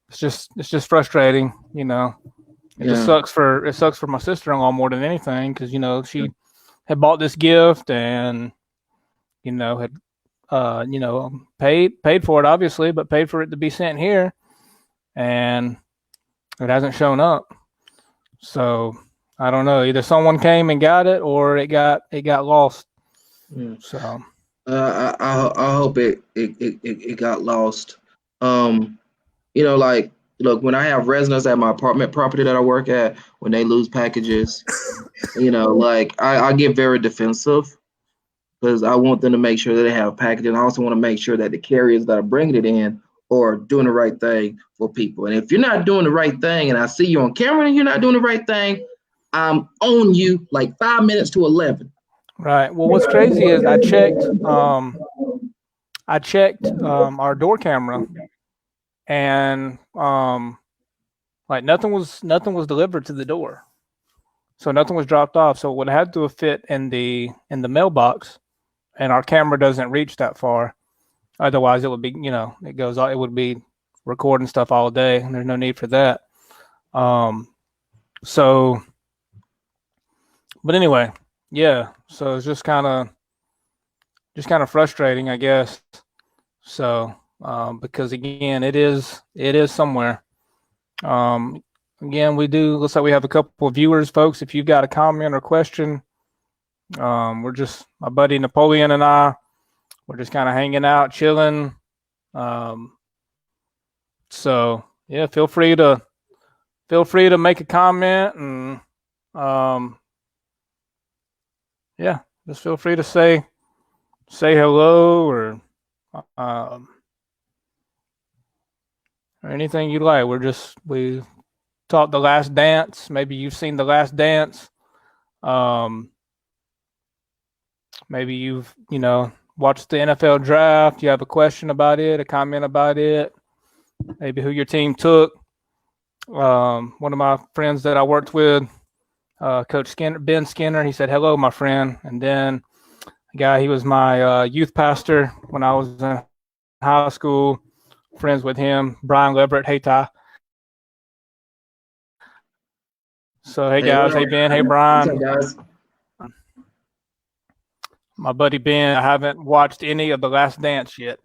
it's just frustrating, It just sucks for my sister-in-law more than anything because she had bought this gift and had paid for it obviously, but paid for it to be sent here, and it hasn't shown up. So I don't know. Either someone came and got it, or it got lost. So I hope it got lost. Like, look, when I have residents at my apartment property that I work at, when they lose packages, like I get very defensive because I want them to make sure that they have packaging. I also want to make sure that the carriers that are bringing it in are doing the right thing for people. And if you're not doing the right thing, and I see you on camera and you're not doing the right thing, I'm on you like 5 minutes to 11. right. Well, what's crazy is I checked our door camera, and like nothing was delivered to the door, so nothing was dropped off. So it would have to fit in the mailbox, and our camera doesn't reach that far. Otherwise, it would be it would be recording stuff all day, and there's no need for that. So, but anyway, yeah. So it's just kind of frustrating, I guess. So, because again, it is somewhere. Again, looks like we have a couple of viewers, folks. If you've got a comment or question, we're just, my buddy Napoleon and I, we're just kind of hanging out, chilling. So yeah, feel free to make a comment, and yeah, just feel free to say hello or anything you like. We taught The Last Dance. Maybe you've seen The Last Dance. Maybe you've watched the NFL draft. You have a question about it, a comment about it, maybe who your team took. One of my friends that I worked with, Coach Ben Skinner, he said, "Hello, my friend." And then a guy, he was my youth pastor when I was in high school, friends with him, Brian Leverett. Hey, Ty. So, hey, guys. Hey, Ben. Hey, Brian. What's up, guys? My buddy Ben, I haven't watched any of The Last Dance yet.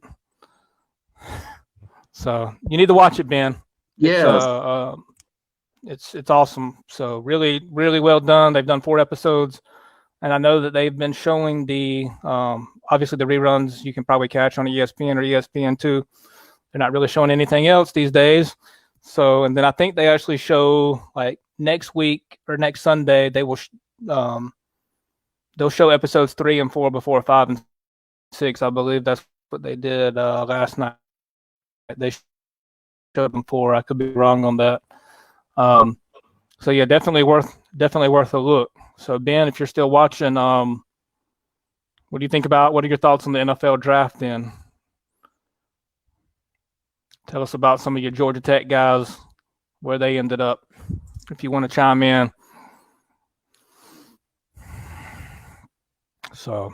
So you need to watch it, Ben. Yeah. It's awesome. So really, really well done. They've done 4 episodes, and I know that they've been showing the obviously the reruns you can probably catch on ESPN or ESPN2. They're not really showing anything else these days. So, and then I think they actually show like next week or next Sunday they will they'll show episodes 3 and 4 before 5 and 6. I believe that's what they did last night. They showed them 4. I could be wrong on that. So yeah, definitely worth a look. So Ben, if you're still watching, what do you think about? What are your thoughts on the NFL draft? Then tell us about some of your Georgia Tech guys, where they ended up. If you want to chime in. So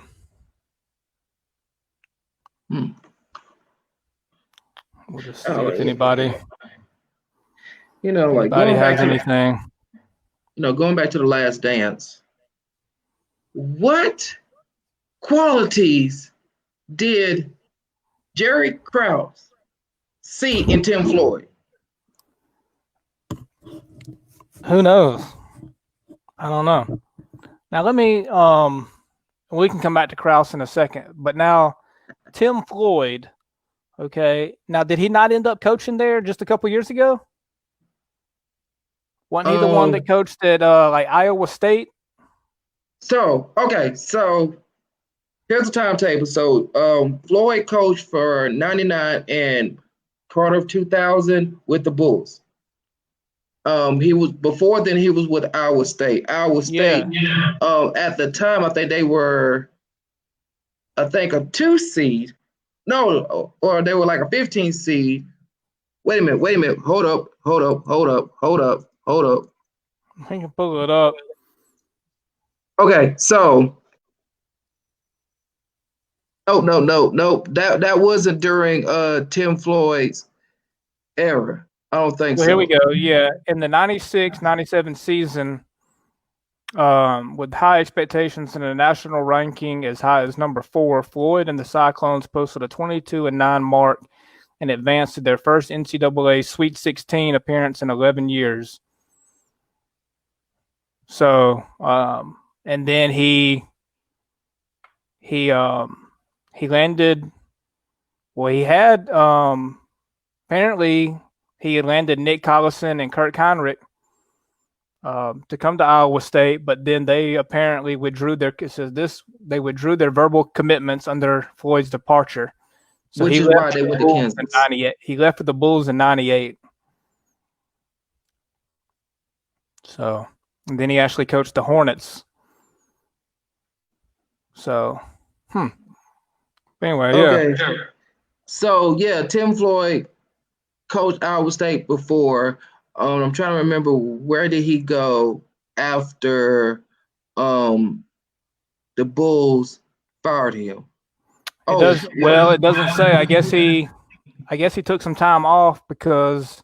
Hmm. We'll just see if anybody like anybody has anything. Going back to The Last Dance. What qualities did Jerry Krause see in Tim Floyd? Who knows? I don't know. Now let me we can come back to Krause in a second, but now Tim Floyd, okay. Now did he not end up coaching there just a couple years ago? Wasn't he the one that coached at like Iowa State? So here's the timetable. So Floyd coached for 99 and part of 2000 with the Bulls. He was before then. He was with Iowa State. Iowa State. Yeah. At the time, I think they were, a 2 seed. No, or they were like a 15 seed. Wait a minute. Hold up. I can pull it up. Okay, so. Oh no. That wasn't during Tim Floyd's era. I don't think so. Here we go. Yeah, in the 96-97 season, with high expectations in the national ranking as high as number 4, Floyd and the Cyclones posted a 22-9 mark and advanced to their first NCAA Sweet 16 appearance in 11 years. So, and then he landed. Well, he had apparently. He had landed Nick Collison and Kurt Heinrich to come to Iowa State, but then they apparently withdrew their verbal commitments under Floyd's departure. So which is why they went to Kansas. 98. He left with the Bulls in 98. So, and then he actually coached the Hornets. So, anyway, okay. Yeah. So yeah, Tim Floyd coached Iowa State before. I'm trying to remember, where did he go after the Bulls fired him? It doesn't say. I guess he took some time off because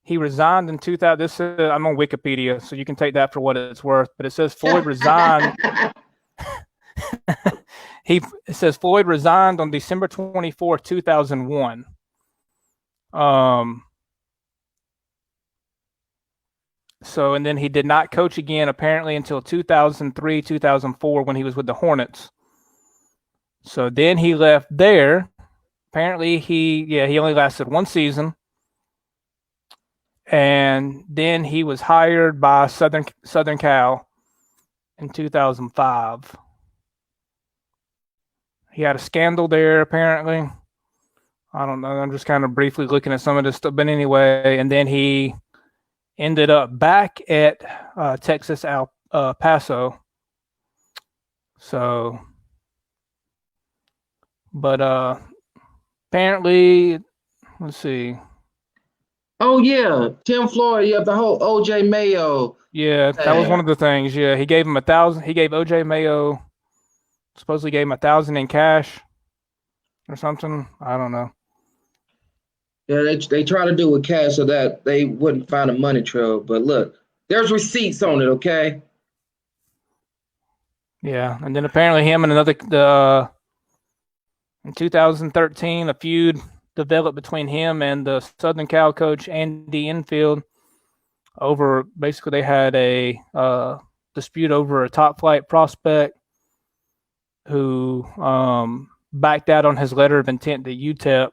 he resigned in 2000. I'm on Wikipedia, so you can take that for what it's worth. But it says Floyd resigned. It says Floyd resigned on December 24, 2001. So, and then he did not coach again apparently until 2003, 2004 when he was with the Hornets. So then he left there. Apparently he only lasted one season. And then he was hired by Southern Cal in 2005. He had a scandal there apparently. I don't know. I'm just kind of briefly looking at some of this stuff. But anyway, and then he ended up back at Texas El Paso. So, but apparently, let's see. Oh yeah, Tim Floyd. You have the whole OJ Mayo. Yeah, that was one of the things. Yeah, he gave him 1,000. He gave OJ Mayo. Supposedly gave him 1,000 in cash or something. I don't know. Yeah, they try to do with cash so that they wouldn't find a money trail. But look, there's receipts on it, okay? Yeah, and then apparently him and in 2013, a feud developed between him and the Southern Cal coach Andy Enfield over, basically they had a dispute over a top flight prospect who backed out on his letter of intent to UTEP.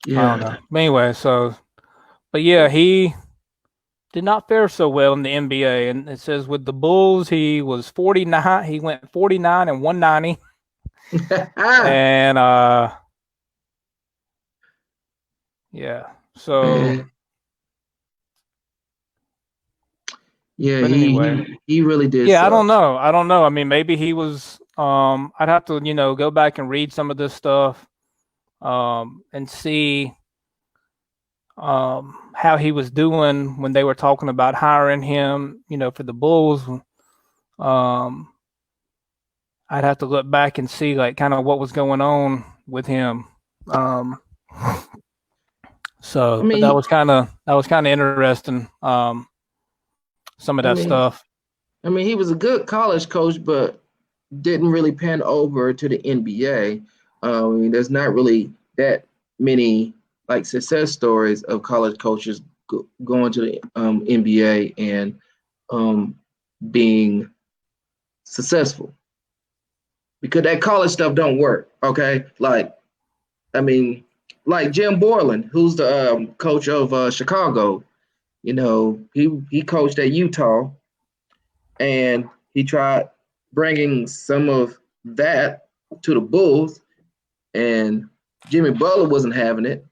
Yeah. I don't know. But anyway, but yeah, he did not fare so well in the NBA. And it says with the Bulls, he was 49. He went 49 and 190. And yeah. So yeah, he really did. Yeah, suck. I don't know. I mean, maybe he was. I'd have to go back and read some of this stuff. And see how he was doing when they were talking about hiring him, for the Bulls. I I'd have to look back and see like kind of what was going on with him. So, I but mean, that was kind of interesting. Some of I that mean, stuff. I mean, he was a good college coach, but didn't really pan over to the NBA. I mean, there's not really that many like success stories of college coaches going to the NBA and um, being successful because that college stuff don't work. Okay, like I mean, like Jim Borland, who's the coach of Chicago. You know, he coached at Utah, and he tried bringing some of that to the Bulls, and Jimmy Butler wasn't having it,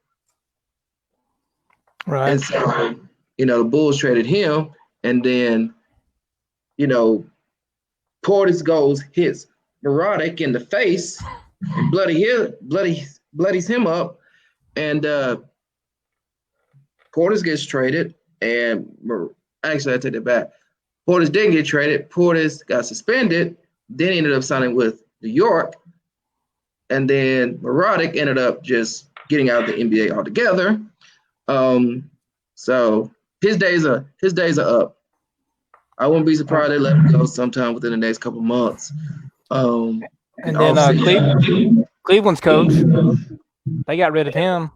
Right. and so the Bulls traded him, and then you know Portis goes hits Marotic in the face, and bloodies him up, and Portis gets traded, and actually I take it back. Portis didn't get traded. Portis got suspended. Then he ended up signing with New York, and then Marotic ended up just getting out of the NBA altogether. So his days are up. I wouldn't be surprised they let him go sometime within the next couple of months. And then Cleveland's coach, they got rid of him.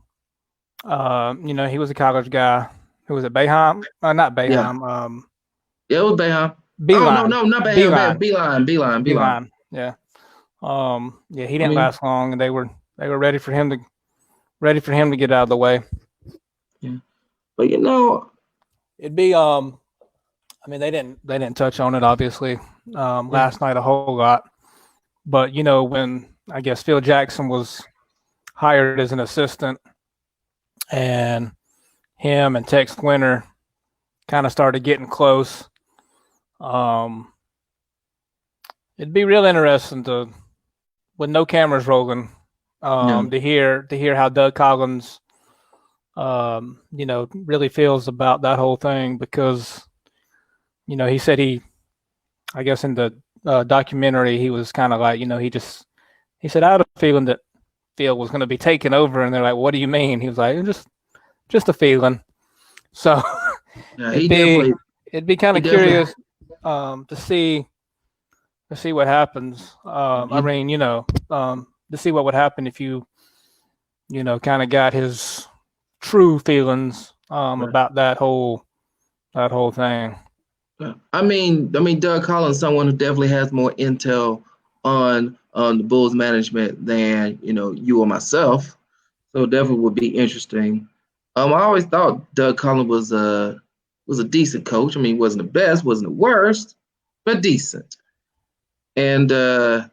He was a college guy. Who was it? Boeheim? Not Boeheim. Yeah, it was Boeheim. Beeline. Oh no, not Boeheim. Beeline. Yeah. He didn't last long, and they were ready for him to get out of the way. Yeah, but it'd be they didn't touch on it obviously last night a whole lot, but when I guess Phil Jackson was hired as an assistant, and him and Tex Winter kind of started getting close. It'd be real interesting to, with no cameras rolling, to hear how Doug Collins, really feels about that whole thing, because, he said I guess in the documentary, he was kind of like, he said, I had a feeling that Phil was going to be taken over, and they're like, what do you mean? He was like, just a feeling. So it'd be kind of curious to see what happens. To see what would happen if you kind of got his true feelings about that whole thing. I mean, Doug Collins, someone who definitely has more intel on the Bulls management than you or myself, so definitely would be interesting. I always thought Doug Collins was a decent coach. I mean, he wasn't the best, wasn't the worst, but decent. And I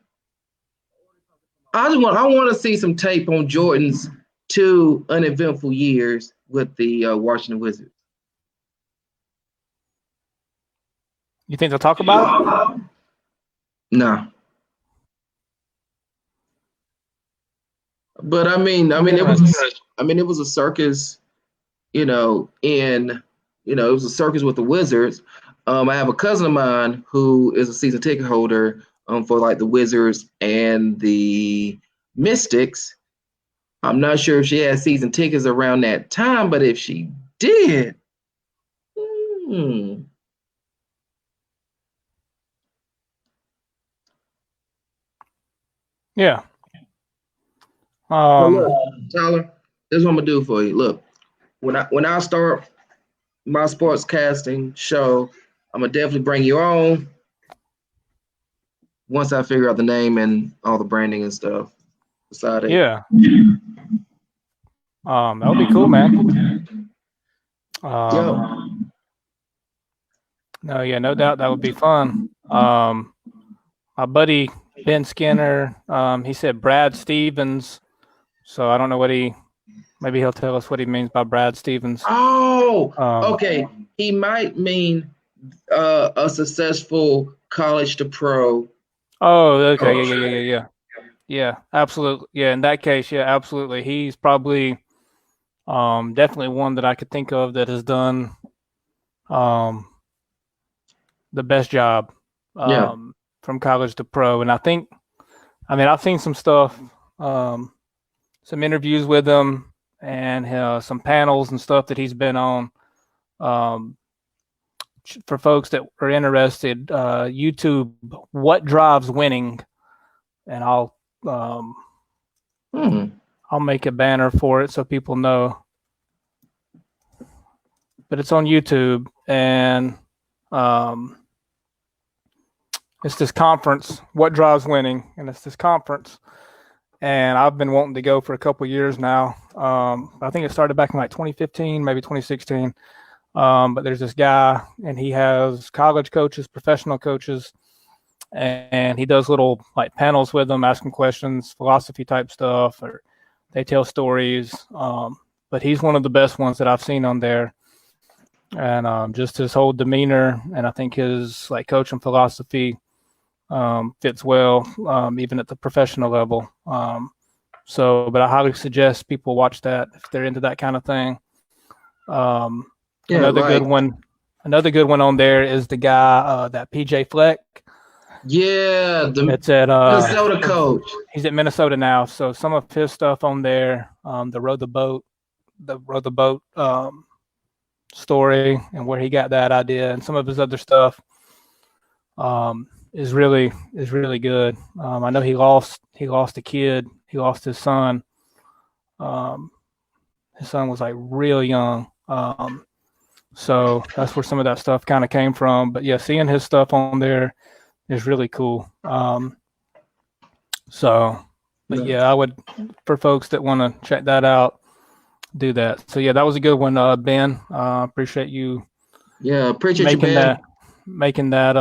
want to see some tape on Jordan's 2 uneventful years with the Washington Wizards. You think they'll talk about it? No. But it was a circus, it was a circus with the Wizards. I have a cousin of mine who is a season ticket holder for like the Wizards and the Mystics. I'm not sure if she had season tickets around that time, but if she did, Yeah. Tyler, this is what I'm gonna do for you. Look, when I start my sportscasting show, I'm gonna definitely bring you on once I figure out the name and all the branding and stuff. Yeah. That would be cool, man. No doubt that would be fun. My buddy Ben Skinner, he said Brad Stevens, so I don't know maybe he'll tell us what he means by Brad Stevens. Oh, okay. He might mean a successful college to pro. Oh, okay. Yeah, absolutely. Yeah, in that case, yeah, absolutely. He's probably definitely one that I could think of that has done the best job from college to pro. And I think I mean, I've seen some stuff, some interviews with him, and some panels and stuff that he's been on. For folks that are interested, YouTube, What Drives Winning, and I'll make a banner for it so people know. But it's on YouTube, and it's this conference, What Drives Winning, and it's this conference. And I've been wanting to go for a couple of years now. I think it started back in like 2015, maybe 2016. But there's this guy, and he has college coaches, professional coaches, and he does little like panels with them, asking questions, philosophy type stuff, or they tell stories. But he's one of the best ones that I've seen on there. And just his whole demeanor, and I think his like coaching philosophy fits well, even at the professional level. But I highly suggest people watch that if they're into that kind of thing. Another good one on there is the guy, that PJ Fleck. Yeah, it's at Minnesota coach. He's at Minnesota now, so some of his stuff on there, the row the boat story and where he got that idea, and some of his other stuff is really good. I know he lost a kid. He lost his son. His son was like real young. So that's where some of that stuff kind of came from. But yeah, seeing his stuff on there is really cool. I would, for folks that want to check that out, do that. So yeah, that was a good one, Ben. Appreciate you. Yeah, appreciate making that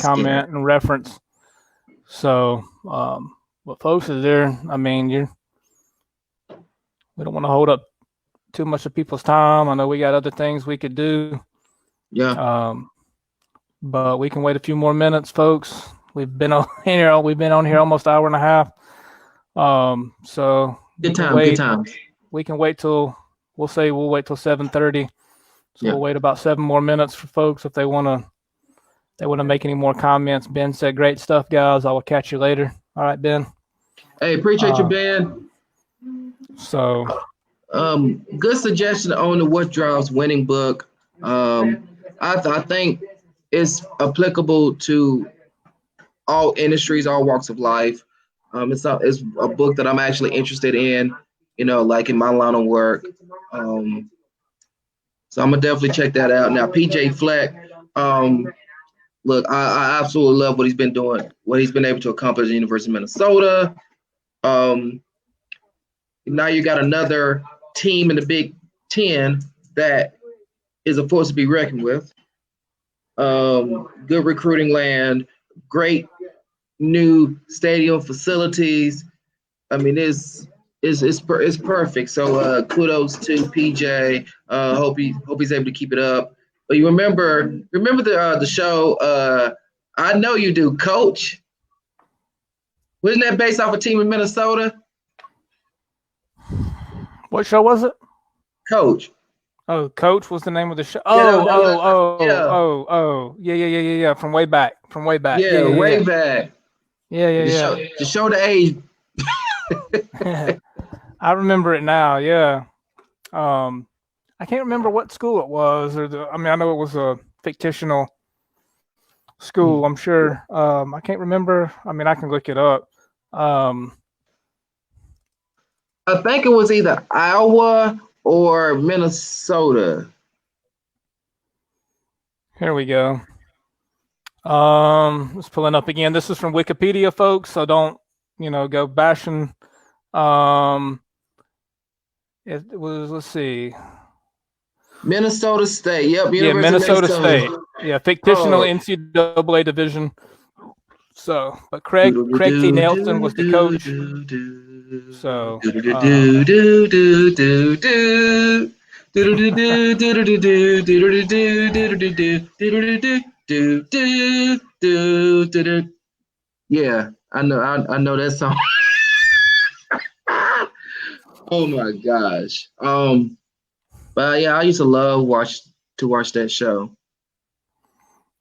comment and reference. So, what folks is there? I mean, we don't want to hold up too much of people's time. I know we got other things we could do. Yeah. But we can wait a few more minutes, folks. We've been on here almost an hour and a half. So good times. We can wait till we'll wait till 7:30. So we'll wait about 7 more minutes for folks if they want to make any more comments. Ben said, "Great stuff, guys. I will catch you later." All right, Ben. Hey, appreciate you, Ben. So, good suggestion on the What Drives Winning book. I think it's applicable to all industries, all walks of life. It's a book that I'm actually interested in, like in my line of work. So I'm gonna definitely check that out. Now, PJ Fleck, look, I absolutely love what he's been doing, what he's been able to accomplish at the University of Minnesota. Now you got another team in the Big Ten that is a force to be reckoned with. Good recruiting land, great new stadium facilities. I mean, it's perfect. So kudos to PJ. Hope he's able to keep it up. But you remember the show? I know you do, Coach. Wasn't that based off a team in Minnesota? What show was it? Coach. Oh, Coach was the name of the show. Yeah. From way back. Yeah, way back. Yeah. To show the age. I remember it now. Yeah. I can't remember what school it was, I know it was a fictional school. I'm sure. I can't remember. I can look it up. I think it was either Iowa or Minnesota. Here we go. Let's pull it up again. This is from Wikipedia, folks, so don't, go bashing. It was, let's see. Minnesota State. Yep. Minnesota State. Yeah, fictional NCAA division. So, but Craig T. Nelson was the coach. So, yeah, I know that song. Oh my gosh. But yeah, I used to love watch that show.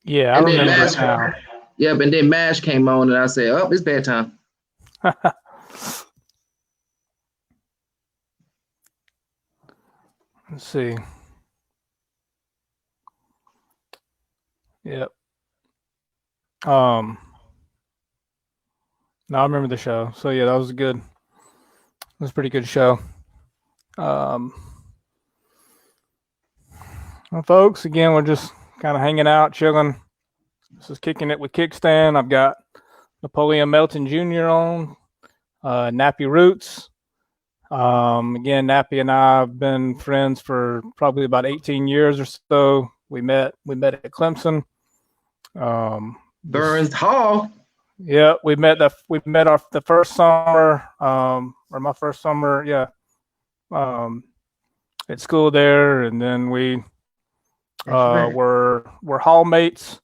Yeah, I remember that now. Yeah, but then MASH came on, and I said, "Oh, it's bedtime." Let's see. Yep. No, I remember the show. So yeah, that was good. It was a pretty good show. Well, folks, again, we're just kind of hanging out, chilling. This is Kicking It with Kickstand. I've got Napoleon Melton Jr. on, Nappy Roots. Again, Nappy and I have been friends for probably about 18 years or so. We met at Clemson. Burns Hall. Yeah, we met the first summer, or my first summer, yeah, at school there, and then we were hallmates,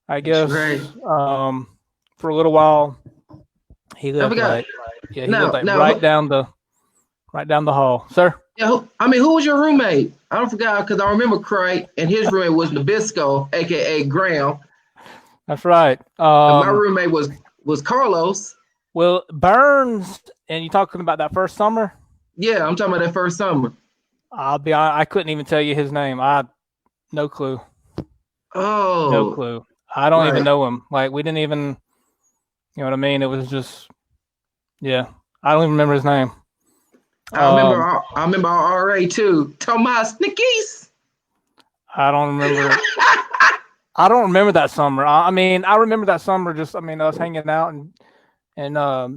I guess, for a little while. He lived right down the hall, sir. Yeah, who was your roommate? I don't forget because I remember Craig, and his roommate was Nabisco, aka Graham. That's right. My roommate was Carlos. Well, Burns, and you talking about that first summer? Yeah, I'm talking about that first summer. I'll be honest, I couldn't even tell you his name. No clue. Oh, no clue. I don't even know him. Like, we didn't even, you know what I mean? It was just, yeah. I don't even remember his name. I remember our RA too, Tomas Nikis. I don't remember. I don't remember that summer. I mean, I remember that summer. Just, I mean, us hanging out and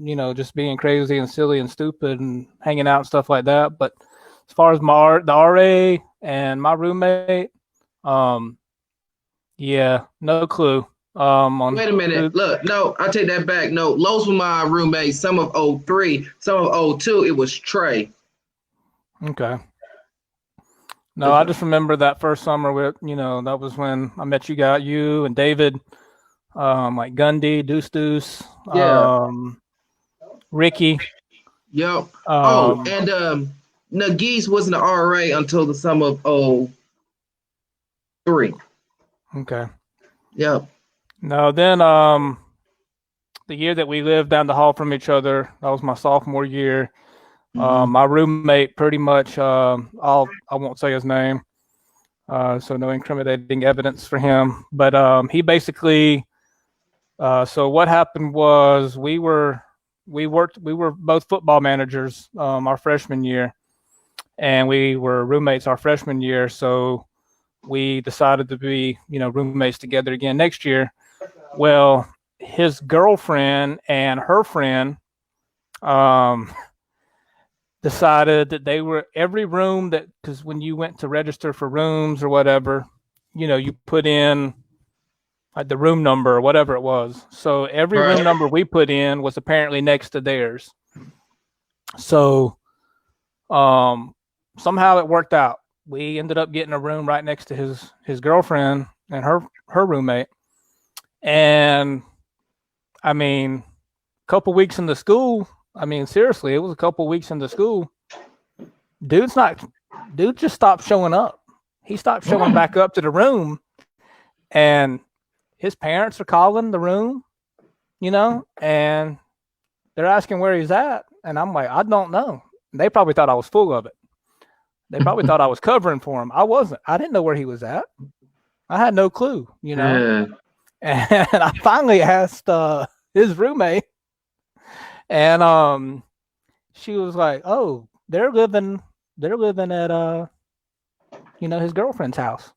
you know, just being crazy and silly and stupid and hanging out and stuff like that. But as far as the RA and my roommate, yeah, no clue. Wait a minute. Look, no, I take that back. No, Los was my roommate. Some of 03, some of 02. It was Trey. Okay. No, I just remember that first summer with, you know, that was when I met you and David, like Gundy, Deuce, Ricky. Yep. And Nagis wasn't an RA until the summer of 03. Okay. Yep. No, then the year that we lived down the hall from each other, that was my sophomore year. My roommate pretty much, I won't say his name, so no incriminating evidence for him. But he basically, so what happened was we were both football managers our freshman year, and we were roommates our freshman year. So we decided to be, you know, roommates together again next year. Well, his girlfriend and her friend, decided that they were every room that, because when you went to register for rooms or whatever, you know, you put in like the room number or whatever it was. So every room number we put in was apparently next to theirs. So somehow it worked out. We ended up getting a room right next to his girlfriend and her roommate. And I mean, a couple weeks into school, I mean, seriously, it was a couple weeks into school. Dude just stopped showing up. He stopped showing back up to the room, and his parents are calling the room, you know, and they're asking where he's at. And I'm like, I don't know. They probably thought I was full of it. They probably thought I was covering for him. I wasn't. I didn't know where he was at. I had no clue, you know. And I finally asked his roommate, and she was like, "Oh, they're living at you know, his girlfriend's house."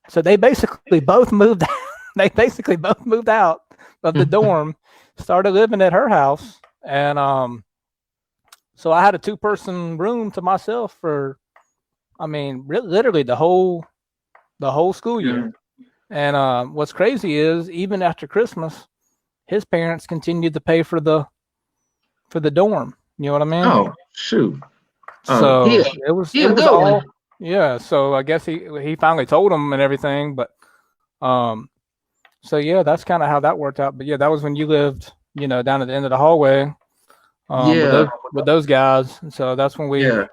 So they basically both moved out. They basically both moved out of the dorm, started living at her house, and so I had a 2-person room to myself for, I mean, literally the whole school year. And what's crazy is, even after Christmas, his parents continued to pay for the dorm. You know what I mean? Oh, shoot. So it was all, yeah. So I guess he finally told him and everything, but so yeah, that's kind of how that worked out. But yeah, that was when you lived, you know, down at the end of the hallway, with those guys. And so that's when we would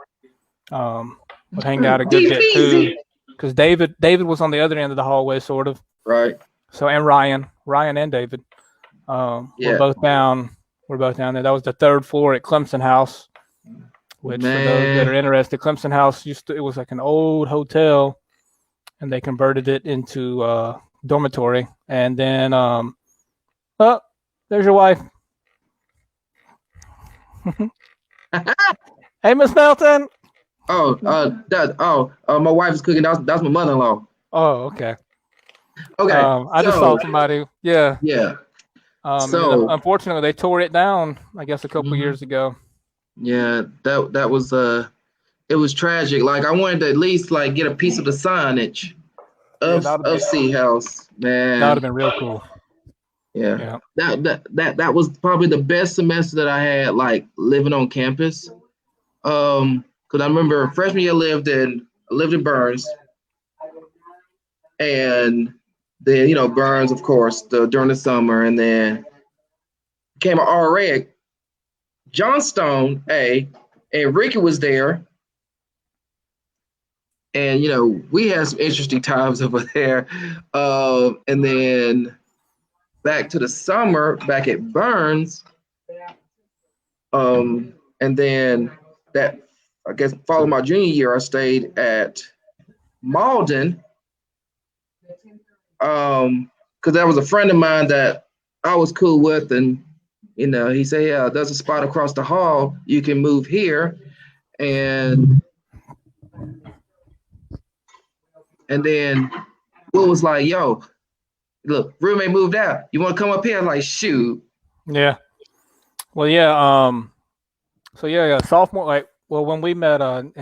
hang out a good bit too, because David was on the other end of the hallway, sort of. Right. So, and Ryan and David, were both down We're both down there. That was the third floor at Clemson House, which for those that are interested, Clemson House it was like an old hotel, and they converted it into dormitory. And then, oh, there's your wife. Hey, Miss Melton. Oh, my wife is cooking. That's my mother-in-law. Oh, okay. Okay. I just saw somebody. Yeah. Yeah. So unfortunately, they tore it down, I guess, a couple years ago. Yeah, that was it was tragic. Like I wanted to at least like get a piece of the signage of C House, man. That would have been real cool. Yeah. That was probably the best semester that I had, like living on campus. Because I remember freshman year I lived in Burns, and then Burns, of course, during the summer, and then came an RA at Johnstone and Ricky was there, and we had some interesting times over there. And then back to the summer back at Burns, and then that, I guess, following my junior year, I stayed at Malden, because that was a friend of mine that I was cool with, and he said, yeah, there's a spot across the hall, you can move here. And then Will was like, yo, look, roommate moved out, you want to come up here? I'm like, shoot. Yeah. Well, yeah. So yeah, sophomore, like, well, when we met, and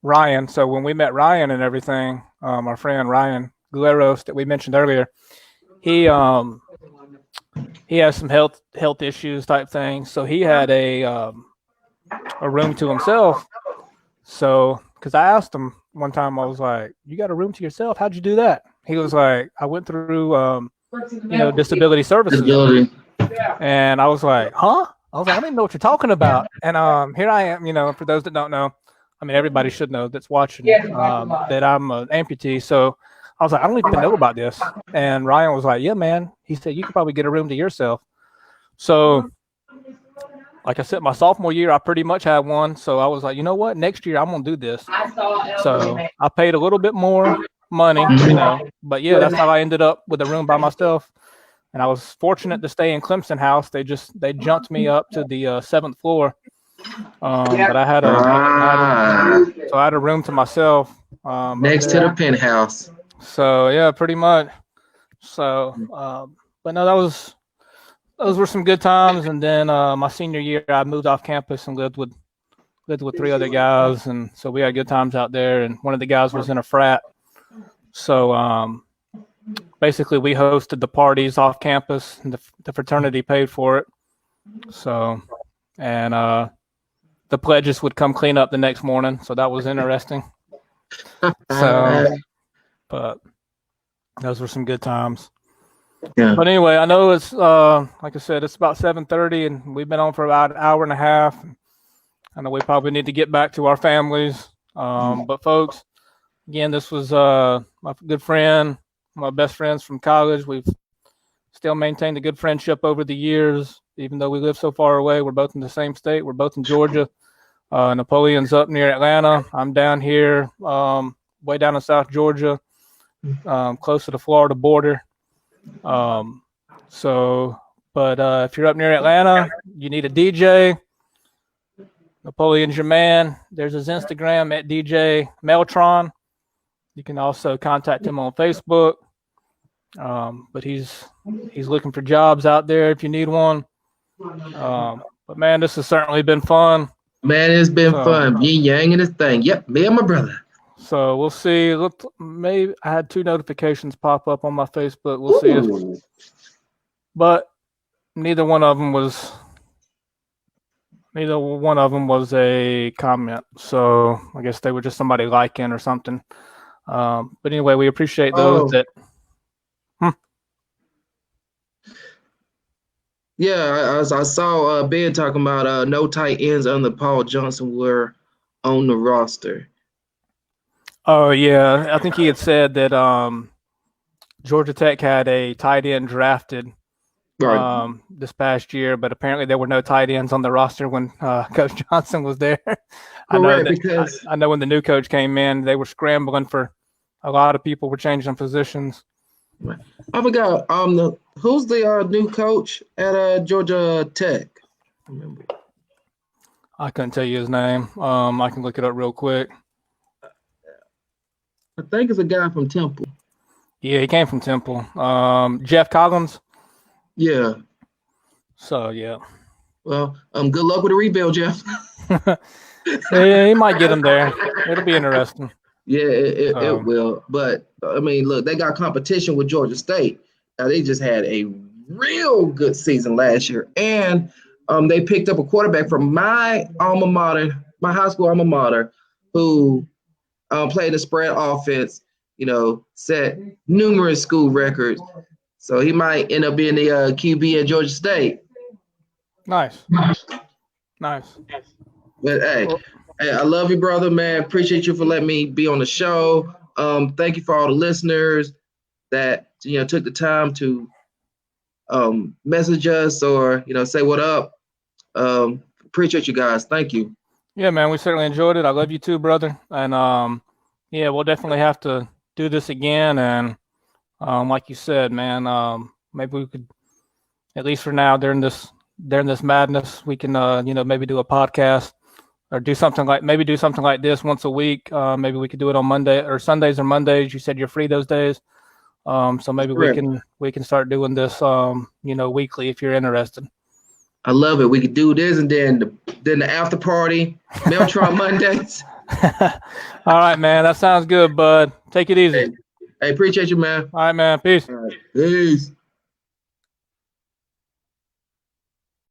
Ryan. So when we met Ryan and everything, our friend Ryan Guerreros that we mentioned earlier, he has some health issues type thing. So he had a room to himself. So, because I asked him one time, I was like, "You got a room to yourself? How'd you do that?" He was like, "I went through, disability services." And I was like, "Huh?" I was like, "I don't even know what you're talking about." And here I am, for those that don't know, I mean, everybody should know that's watching, that I'm an amputee. So I was like, I don't even know about this. And Ryan was like, yeah, man. He said, you could probably get a room to yourself. So, like I said, my sophomore year, I pretty much had one. So I was like, you know what? Next year, I'm going to do this. So I paid a little bit more money, But yeah, that's how I ended up with a room by myself. And I was fortunate to stay in Clemson House. They jumped me up to the 7th floor. But I had a room to myself next to the penthouse. So yeah, pretty much. So, but no, those were some good times. And then my senior year, I moved off campus and lived with 3 other guys, and so we had good times out there. And one of the guys was in a frat, so basically we hosted the parties off campus, and the fraternity paid for it. So, and the pledges would come clean up the next morning, so that was interesting. So, but those were some good times. Yeah. But anyway, I know it's like I said, it's about 7:30, and we've been on for about an hour and a half. I know we probably need to get back to our families. But folks, again, this was my good friend, my best friends from college. We've still maintained a good friendship over the years, even though we live so far away. We're both in the same state. We're both in Georgia. Napoleon's up near Atlanta. I'm down here, way down in South Georgia, close to the Florida border. But if you're up near Atlanta, you need a DJ. Napoleon's your man. There's his Instagram at DJ Meltron. You can also contact him on Facebook. But he's looking for jobs out there if you need one. But man, this has certainly been fun. Man, it's been fun. Yin yang and this thing. Yep, me and my brother. So we'll see. Look, maybe I had 2 notifications pop up on my Facebook. We'll see but neither one of them was a comment. So I guess they were just somebody liking or something. But anyway, we appreciate those that. Yeah, I saw Ben talking about no tight ends under Paul Johnson were on the roster. Oh yeah, I think he had said that Georgia Tech had a tight end drafted Right. this past year, but apparently there were no tight ends on the roster when Coach Johnson was there. I know Correct, that because I know when the new coach came in, they were scrambling for a lot of people were changing positions. I forgot who's the new coach at Georgia Tech. I couldn't tell you his name. I can look it up real quick. I think it's a guy from Temple. Yeah, he came from Temple. Jeff Collins. Yeah. So yeah. Well, good luck with the rebuild, Jeff. Yeah, he might get him there. It'll be interesting. Yeah, it will. But I mean, look, they got competition with Georgia State. Now they just had a real good season last year, and they picked up a quarterback from my alma mater, my high school alma mater, who played the spread offense. Set numerous school records. So he might end up being the QB at Georgia State. Nice. But hey, I love you, brother, man. Appreciate you for letting me be on the show. Thank you for all the listeners that took the time to message us or say what up. Appreciate you guys. Thank you. Yeah, man, we certainly enjoyed it. I love you too, brother. And yeah, we'll definitely have to do this again. And like you said, man, maybe we could, at least for now, during this madness, we can maybe do a podcast or do something like this once a week. Maybe we could do it on Monday or Sundays or Mondays. You said you're free those days. So maybe we can start doing this weekly if you're interested. I love it. We could do this and then the after party, Meltron Mondays. All right, man. That sounds good, bud. Take it easy. Hey, appreciate you, man. All right, man. Peace. All right. Peace.